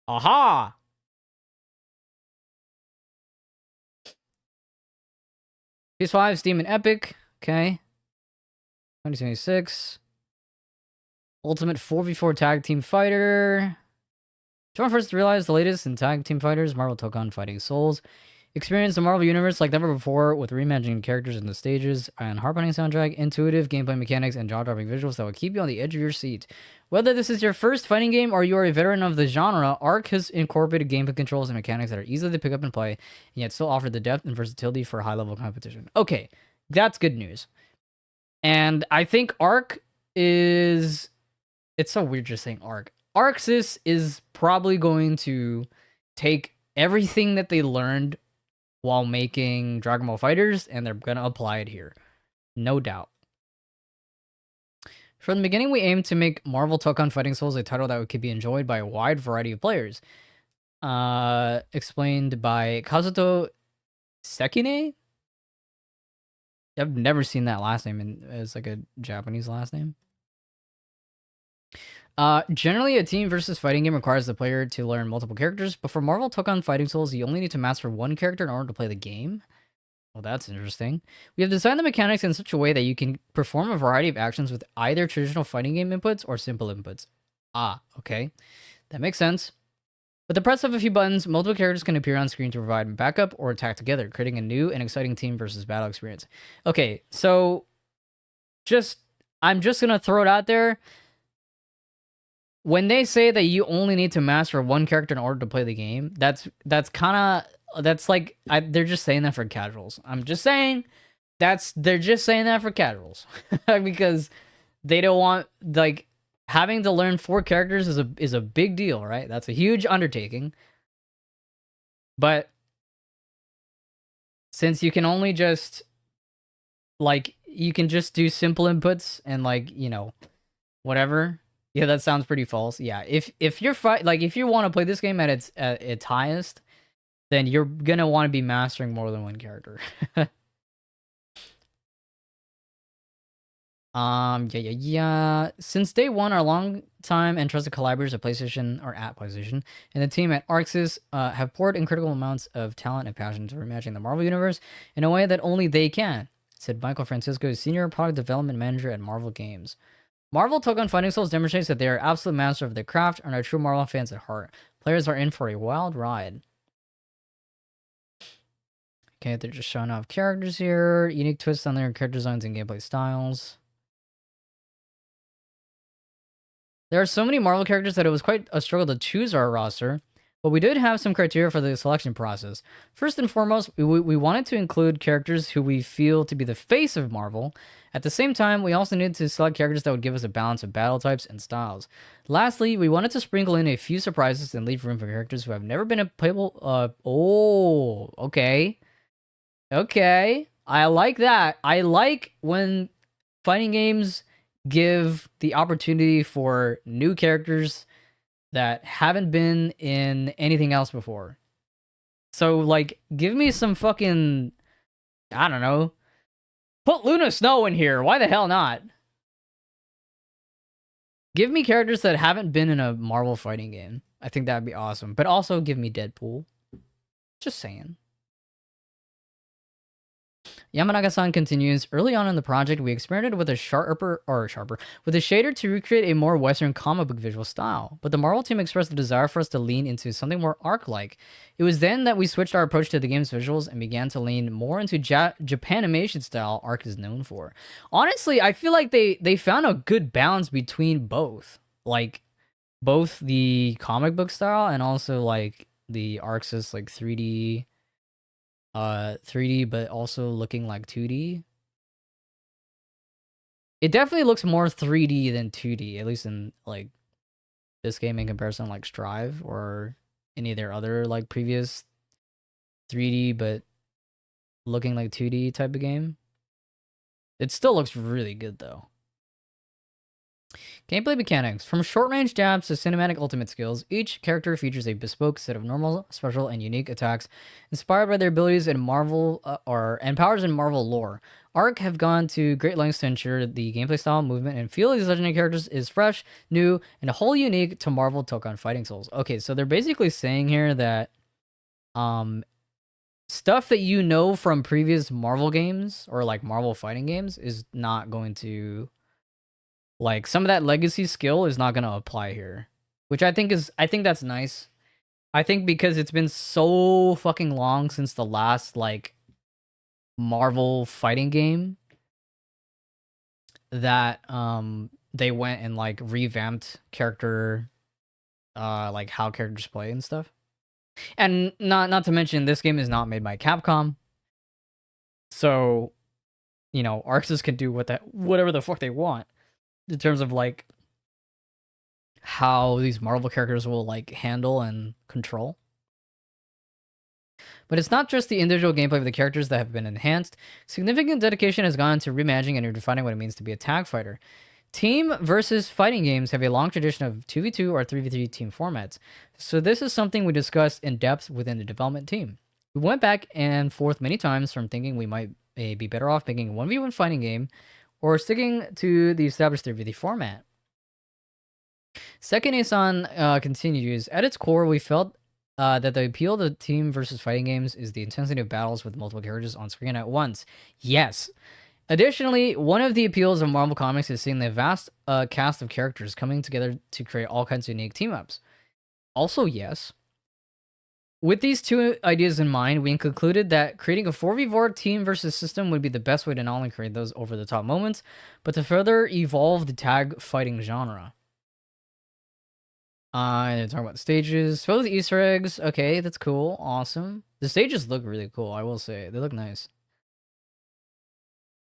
Aha! PS5, Steam, and Epic. Okay. 2026. Ultimate 4v4 Tag Team Fighter. Join first to realize the latest in Tag Team Fighters, Marvel took on Fighting Souls. Experience the Marvel Universe like never before with reimagining characters in the stages and heart-pounding soundtrack, intuitive gameplay mechanics, and jaw-dropping visuals that will keep you on the edge of your seat. Whether this is your first fighting game or you are a veteran of the genre, Ark has incorporated gameplay controls and mechanics that are easy to pick up and play, and yet still offer the depth and versatility for high-level competition. Okay, that's good news. And I think Ark is... It's so weird just saying Ark. ArcSys is probably going to take everything that they learned while making Dragon Ball FighterZ, and they're going to apply it here. No doubt. From the beginning, we aimed to make Marvel Dokkan Fighting Souls a title that could be enjoyed by a wide variety of players. Explained by Kazuto Sekine? I've never seen that last name as like a Japanese last name. Generally, a team versus fighting game requires the player to learn multiple characters, but for Marvel Dokkan Fighting Souls, you only need to master one character in order to play the game. Well, that's interesting. We have designed the mechanics in such a way that you can perform a variety of actions with either traditional fighting game inputs or simple inputs. Ah, okay. That makes sense. With the press of a few buttons, multiple characters can appear on screen to provide backup or attack together, creating a new and exciting team versus battle experience. Okay, so I'm just gonna throw it out there. When they say that you only need to master one character in order to play the game, that's like they're just saying that for casuals. I'm just saying they're just saying that for casuals because they don't want, like, having to learn 4 characters is a big deal, right? That's a huge undertaking. But since you can only just, like, you can just do simple inputs and, like, you know, whatever. Yeah, that sounds pretty false. Yeah, if you're if you want to play this game at its highest, then you're gonna want to be mastering more than one character. Yeah. Since day one, our long time and trusted collaborators at PlayStation and the team at ArcSys have poured incredible amounts of talent and passion to reimagining the Marvel Universe in a way that only they can, said Michael Francisco, Senior Product Development Manager at Marvel Games. Marvel Dokkan Fighting Souls demonstrates that they are absolute masters of their craft and are true Marvel fans at heart. Players are in for a wild ride. Okay, they're just showing off characters here. Unique twists on their character designs and gameplay styles. There are so many Marvel characters that it was quite a struggle to choose our roster, but we did have some criteria for the selection process. First and foremost, we wanted to include characters who we feel to be the face of Marvel. At the same time, we also needed to select characters that would give us a balance of battle types and styles. Lastly, we wanted to sprinkle in a few surprises and leave room for characters who have never been a playable... okay. Okay. I like that. I like when fighting games give the opportunity for new characters that haven't been in anything else before. So, like, give me some fucking... I don't know. Put Luna Snow in here. Why the hell not? Give me characters that haven't been in a Marvel fighting game. I think that'd be awesome. But also give me Deadpool. Just saying. Yamanaga-san continues, early on in the project, we experimented with a with a shader to recreate a more Western comic book visual style, but the Marvel team expressed the desire for us to lean into something more Arc-like. It was then that we switched our approach to the game's visuals and began to lean more into Japanimation style Arc is known for. Honestly, I feel like they found a good balance between both. Like, both the comic book style and also, like, the ArcSys, like, 3D but also looking like 2D. It definitely looks more 3D than 2D, at least in like this game in comparison to like Strive or any of their other like previous 3D but looking like 2D type of game. It still looks really good though. Gameplay mechanics. From short-range jabs to cinematic ultimate skills, each character features a bespoke set of normal, special, and unique attacks inspired by their abilities in Marvel and powers in Marvel lore. Arc have gone to great lengths to ensure the gameplay style, movement, and feel of these legendary characters is fresh, new, and wholly unique to Marvel Dokkan Fighting Souls. Okay, so they're basically saying here that stuff that you know from previous Marvel games or like Marvel fighting games is not going to... Like, some of that legacy skill is not going to apply here. Which I think that's nice. I think because it's been so fucking long since the last, like, Marvel fighting game that, they went and, like, revamped character, like, how characters play and stuff. And not to mention, this game is not made by Capcom. So, you know, Arxis can do whatever the fuck they want in terms of, like, how these Marvel characters will, like, handle and control. But it's not just the individual gameplay of the characters that have been enhanced. Significant dedication has gone into reimagining and redefining what it means to be a tag fighter. Team versus fighting games have a long tradition of 2v2 or 3v3 team formats. So this is something we discussed in depth within the development team. We went back and forth many times from thinking we might be better off making a 1v1 fighting game or sticking to the established 3v3 format. Second Asan continues, at its core, we felt that the appeal of the team versus fighting games is the intensity of battles with multiple characters on screen at once. Yes. Additionally, one of the appeals of Marvel Comics is seeing the vast cast of characters coming together to create all kinds of unique team-ups. Also, yes. With these two ideas in mind, we concluded that creating a 4v4 team versus system would be the best way to not only create those over-the-top moments, but to further evolve the tag fighting genre. They're talking about the stages. Fill with Easter eggs. Okay, that's cool. Awesome. The stages look really cool, I will say. They look nice.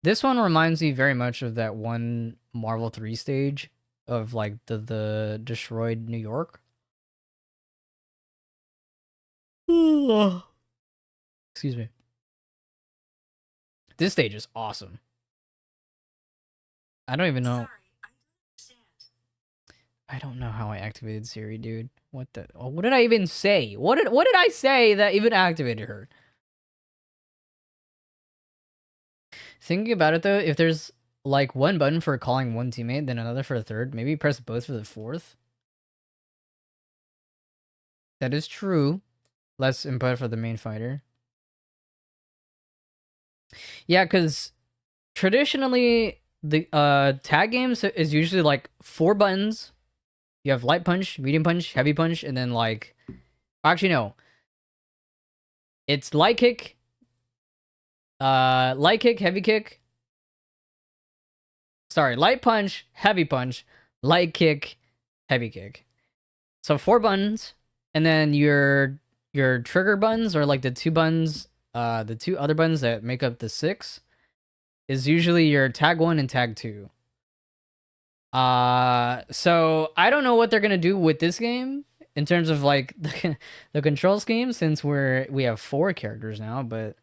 This one reminds me very much of that one Marvel 3 stage of, like, the destroyed New York. Excuse me. This stage is awesome. I don't even know. I don't know how I activated Siri, dude. What the? Oh, what did I even say? What did I say that even activated her? Thinking about it though, if there's like one button for calling one teammate, then another for a third, maybe press both for the fourth. That is true. Less input for the main fighter. Yeah, because traditionally the tag games is usually like 4 buttons. You have light punch, medium punch, heavy punch, and then like... Actually, no. It's light kick, heavy kick. Sorry, light punch, heavy punch, light kick, heavy kick. So 4 buttons, and then your trigger buttons, or like the 2 buttons, the 2 other buttons that make up the 6, is usually your tag 1 and tag 2. So I don't know what they're gonna do with this game in terms of like the control scheme, since we have 4 characters now, but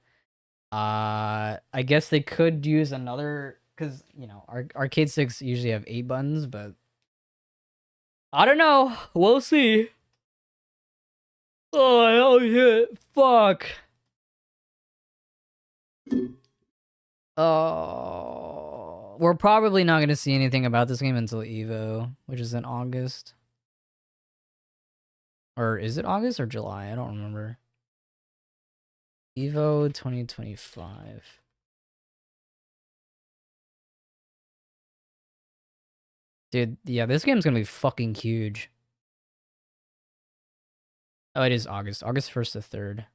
I guess they could use another, because you know arcade sticks usually have 8 buttons, but I don't know. We'll see. Oh shit! Fuck. Oh, we're probably not going to see anything about this game until EVO, which is in August. Or is it August or July? I don't remember. EVO 2025. Dude, yeah, this game's going to be fucking huge. Oh, it is August. August 1st to 3rd.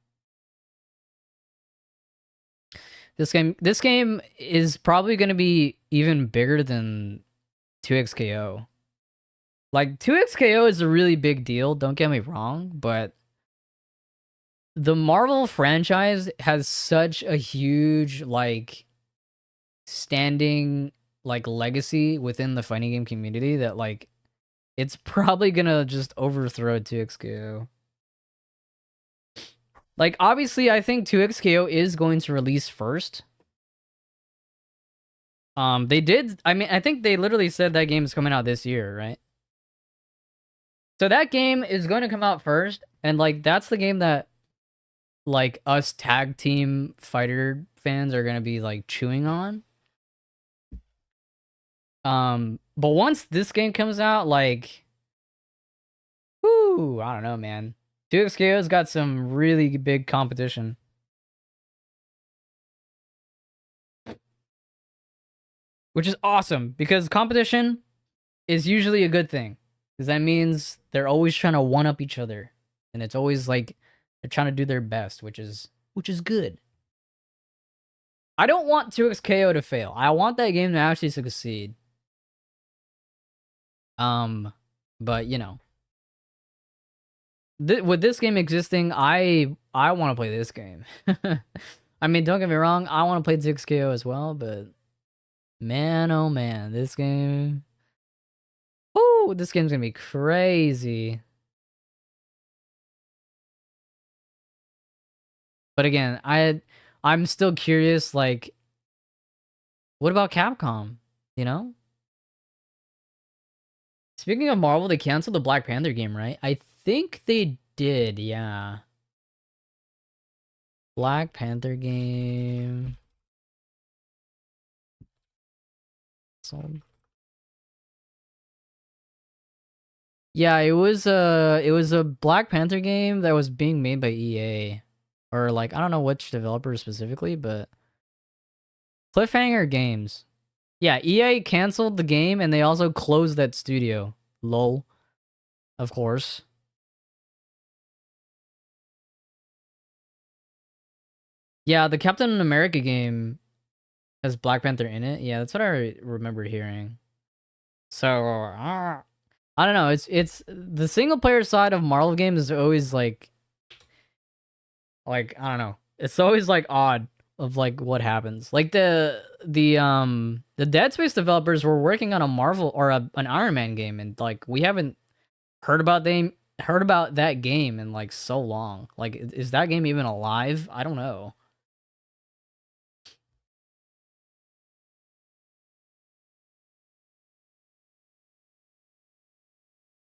This game is probably going to be even bigger than 2XKO. Like, 2XKO is a really big deal, don't get me wrong, but the Marvel franchise has such a huge, like, standing, like, legacy within the fighting game community that, like, it's probably gonna just overthrow 2XKO. Like, obviously, I think 2XKO is going to release first. They did, I mean, I think they literally said that game is coming out this year, right? So that game is going to come out first, and, like, that's the game that, like, us tag team fighter fans are going to be, like, chewing on. But once this game comes out, like, whoo, I don't know, man. 2XKO's got some really big competition. Which is awesome, because competition is usually a good thing. Because that means they're always trying to one-up each other. and it's always like they're trying to do their best, which is good. I don't want 2XKO to fail. I want that game to actually succeed. But you know, with this game existing, I want to play this game. I mean, don't get me wrong, I want to play 2XKO as well, but man, oh man, this game. Ooh, this game's gonna be crazy. But again, I'm still curious, like, what about Capcom? You know? Speaking of Marvel, they canceled the Black Panther game, right? I think they did, yeah. Black Panther game. Sold. Yeah, it was a Black Panther game that was being made by EA. Or like, I don't know which developer specifically, but Cliffhanger Games. Yeah, EA canceled the game and they also closed that studio. Lol. Of course. Yeah, the Captain America game has Black Panther in it. Yeah, that's what I remember hearing. So, I don't know. It's the single player side of Marvel games is always like I don't know. It's always like odd of like what happens. Like the Dead Space developers were working on a Marvel or an Iron Man game, and like we haven't heard about that game in like so long. Like, is that game even alive? I don't know.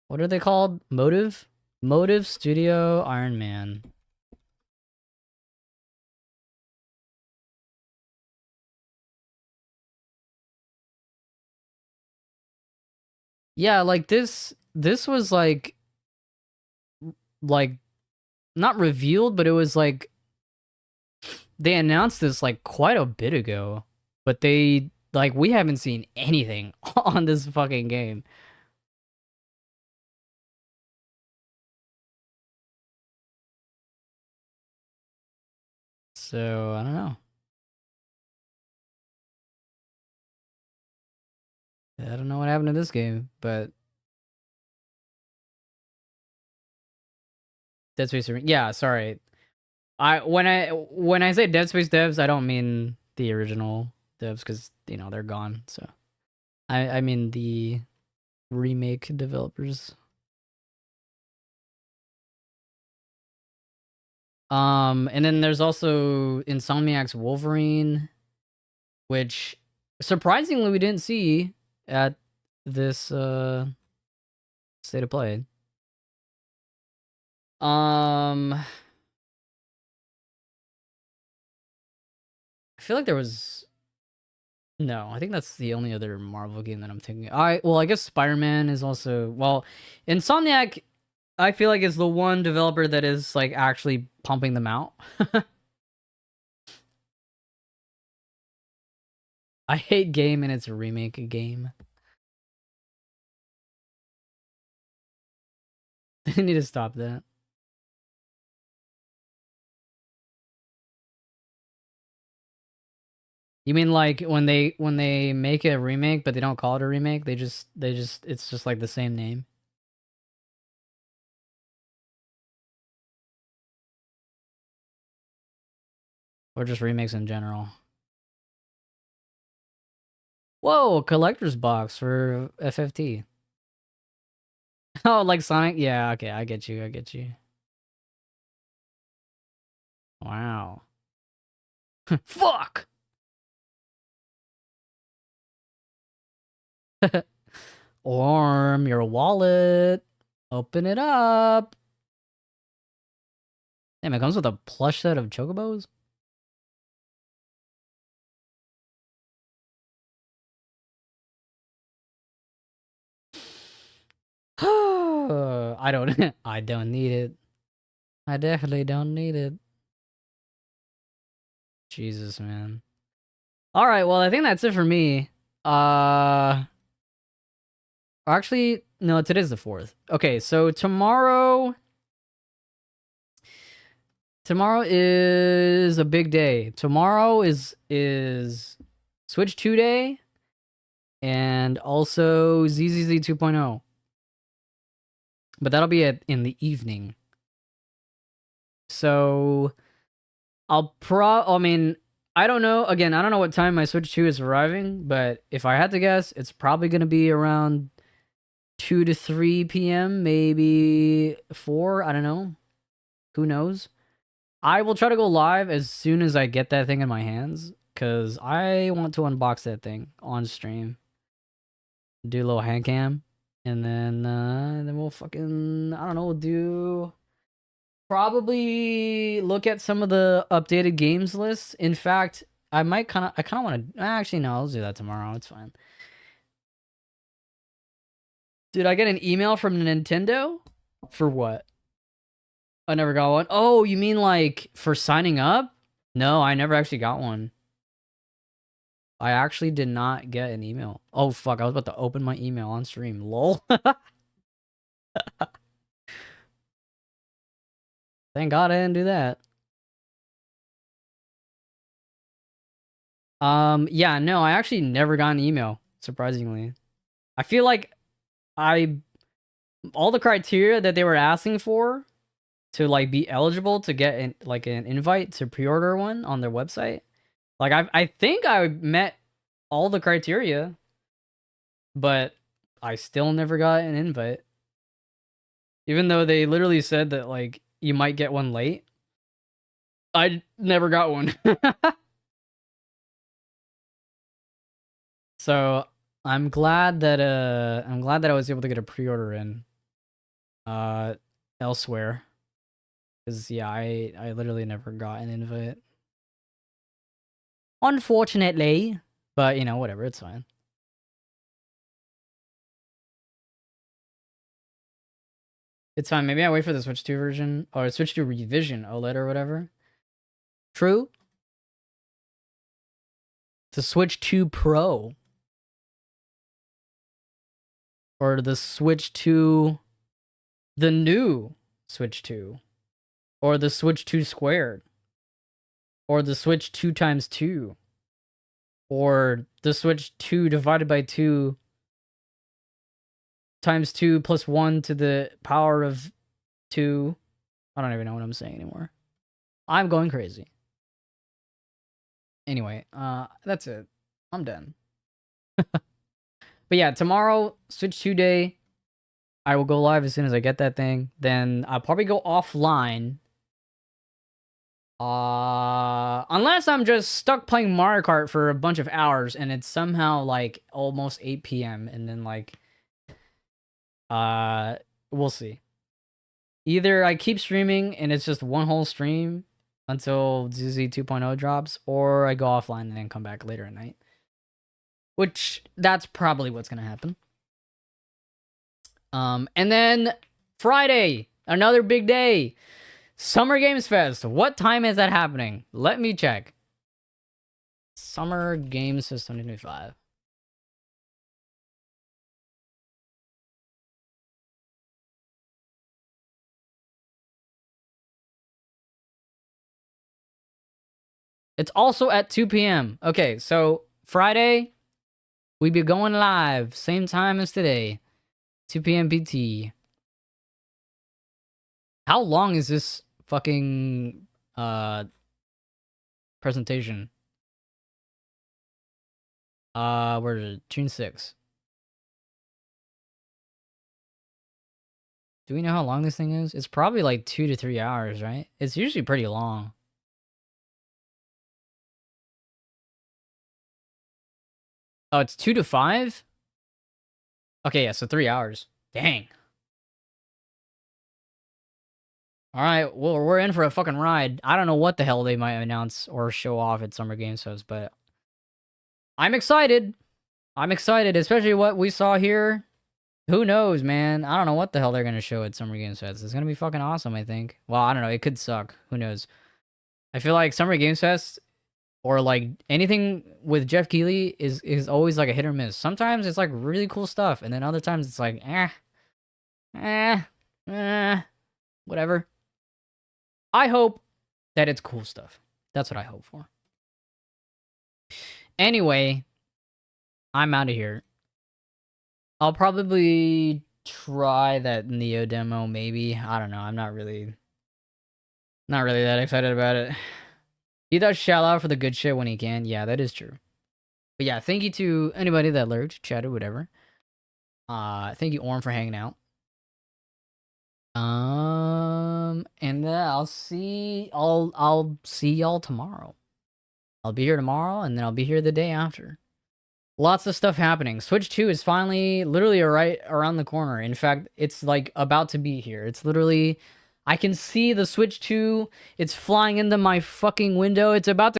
What are they called? Motive Studio Iron Man. Yeah, like this was like not revealed, but it was like they announced this like quite a bit ago, but we haven't seen anything on this fucking game. So, I don't know. I don't know what happened to this game, but Dead Space. Yeah, sorry. When I say Dead Space devs, I don't mean the original devs because you know they're gone. So I mean the remake developers. And then there's also Insomniac's Wolverine, which surprisingly we didn't see at this State of Play. I feel like there was no. I think that's the only other Marvel game that I'm thinking. I guess Spider-Man is also Insomniac. I feel like is the one developer that is like actually pumping them out. I hate game and it's a remake game. They need to stop that. You mean like when they make a remake but they don't call it a remake? They just it's just like the same name. Or just remakes in general. Whoa, collector's box for FFT. Oh, like Sonic? Yeah, okay, I get you. Wow. Fuck! Orm, your wallet. Open it up. Damn, it comes with a plush set of chocobos? I don't need it. I definitely don't need it. Jesus, man. Alright, well, I think that's it for me. Actually, no, today's the 4th. Okay, so tomorrow Tomorrow is a big day. Tomorrow is Switch 2 day and also ZZZ 2.0. But that'll be in the evening. So I mean, I don't know. Again, I don't know what time my Switch 2 is arriving, but if I had to guess, it's probably going to be around 2 to 3 p.m., maybe 4, I don't know. Who knows? I will try to go live as soon as I get that thing in my hands, because I want to unbox that thing on stream. Do a little hand cam, and then we'll fucking, I don't know, we'll do... Probably look at some of the updated games lists. In fact, I kind of want to... Actually, no, I'll do that tomorrow. It's fine. Did I get an email from Nintendo? For what? I never got one. Oh, you mean like for signing up? No, I never actually got one. I actually did not get an email. Oh, fuck. I was about to open my email on stream. Lol. Thank God I didn't do that. Yeah, no, I actually never got an email, surprisingly. I feel like all the criteria that they were asking for to like be eligible to get an invite to pre-order one on their website. Like I think I met all the criteria, but I still never got an invite. Even though they literally said that like you might get one late. I never got one. So I'm glad that I was able to get a pre-order in elsewhere. Cause yeah, I literally never got an invite. Unfortunately. But you know, whatever, it's fine. It's fine. Maybe I wait for the Switch 2 version or Switch 2 revision OLED or whatever. True. The Switch 2 Pro. Or the Switch 2, the new Switch 2. Or the Switch 2 squared. Or the Switch 2 times 2. Or the Switch 2 divided by 2 times 2 plus 1 to the power of 2. I don't even know what I'm saying anymore. I'm going crazy. Anyway, that's it. I'm done. But yeah, tomorrow, Switch 2 day. I will go live as soon as I get that thing. Then I'll probably go offline. Unless I'm just stuck playing Mario Kart for a bunch of hours and it's somehow like almost 8 p.m. and then like we'll see. Either I keep streaming and it's just one whole stream until ZZ 2.0 drops, or I go offline and then come back later at night. Which, that's probably what's gonna happen. And then Friday, another big day. Summer Games Fest. What time is that happening? Let me check. Summer Games Fest 2025. It's also at 2 p.m. Okay, so Friday, we be going live. Same time as today. 2 p.m. PT. How long is this fucking presentation? Where is it? June 6th. Do we know how long this thing is? It's probably like 2 to 3 hours, right? It's usually pretty long. Oh, it's 2 to 5? Okay, yeah, so 3 hours. Dang. Alright, well, we're in for a fucking ride. I don't know what the hell they might announce or show off at Summer Games Fest, but I'm excited. I'm excited, especially what we saw here. Who knows, man? I don't know what the hell they're going to show at Summer Games Fest. It's going to be fucking awesome, I think. Well, I don't know. It could suck. Who knows? I feel like Summer Games Fest, or like anything with Jeff Keighley, is always like a hit or miss. Sometimes it's like really cool stuff, and then other times it's like, whatever. I hope that it's cool stuff. That's what I hope for. Anyway, I'm out of here. I'll probably try that Neo demo, maybe. I don't know. I'm not really that excited about it. He does shout out for the good shit when he can. Yeah, that is true. But yeah, thank you to anybody that lurked, chatted, whatever. Thank you, Orm, for hanging out. And I'll see y'all tomorrow. I'll be here tomorrow, and then I'll be here the day after. Lots of stuff happening. Switch 2 is finally literally right around the corner. In fact, it's like about to be here. It's literally, I can see the Switch 2. It's flying into my fucking window. It's about to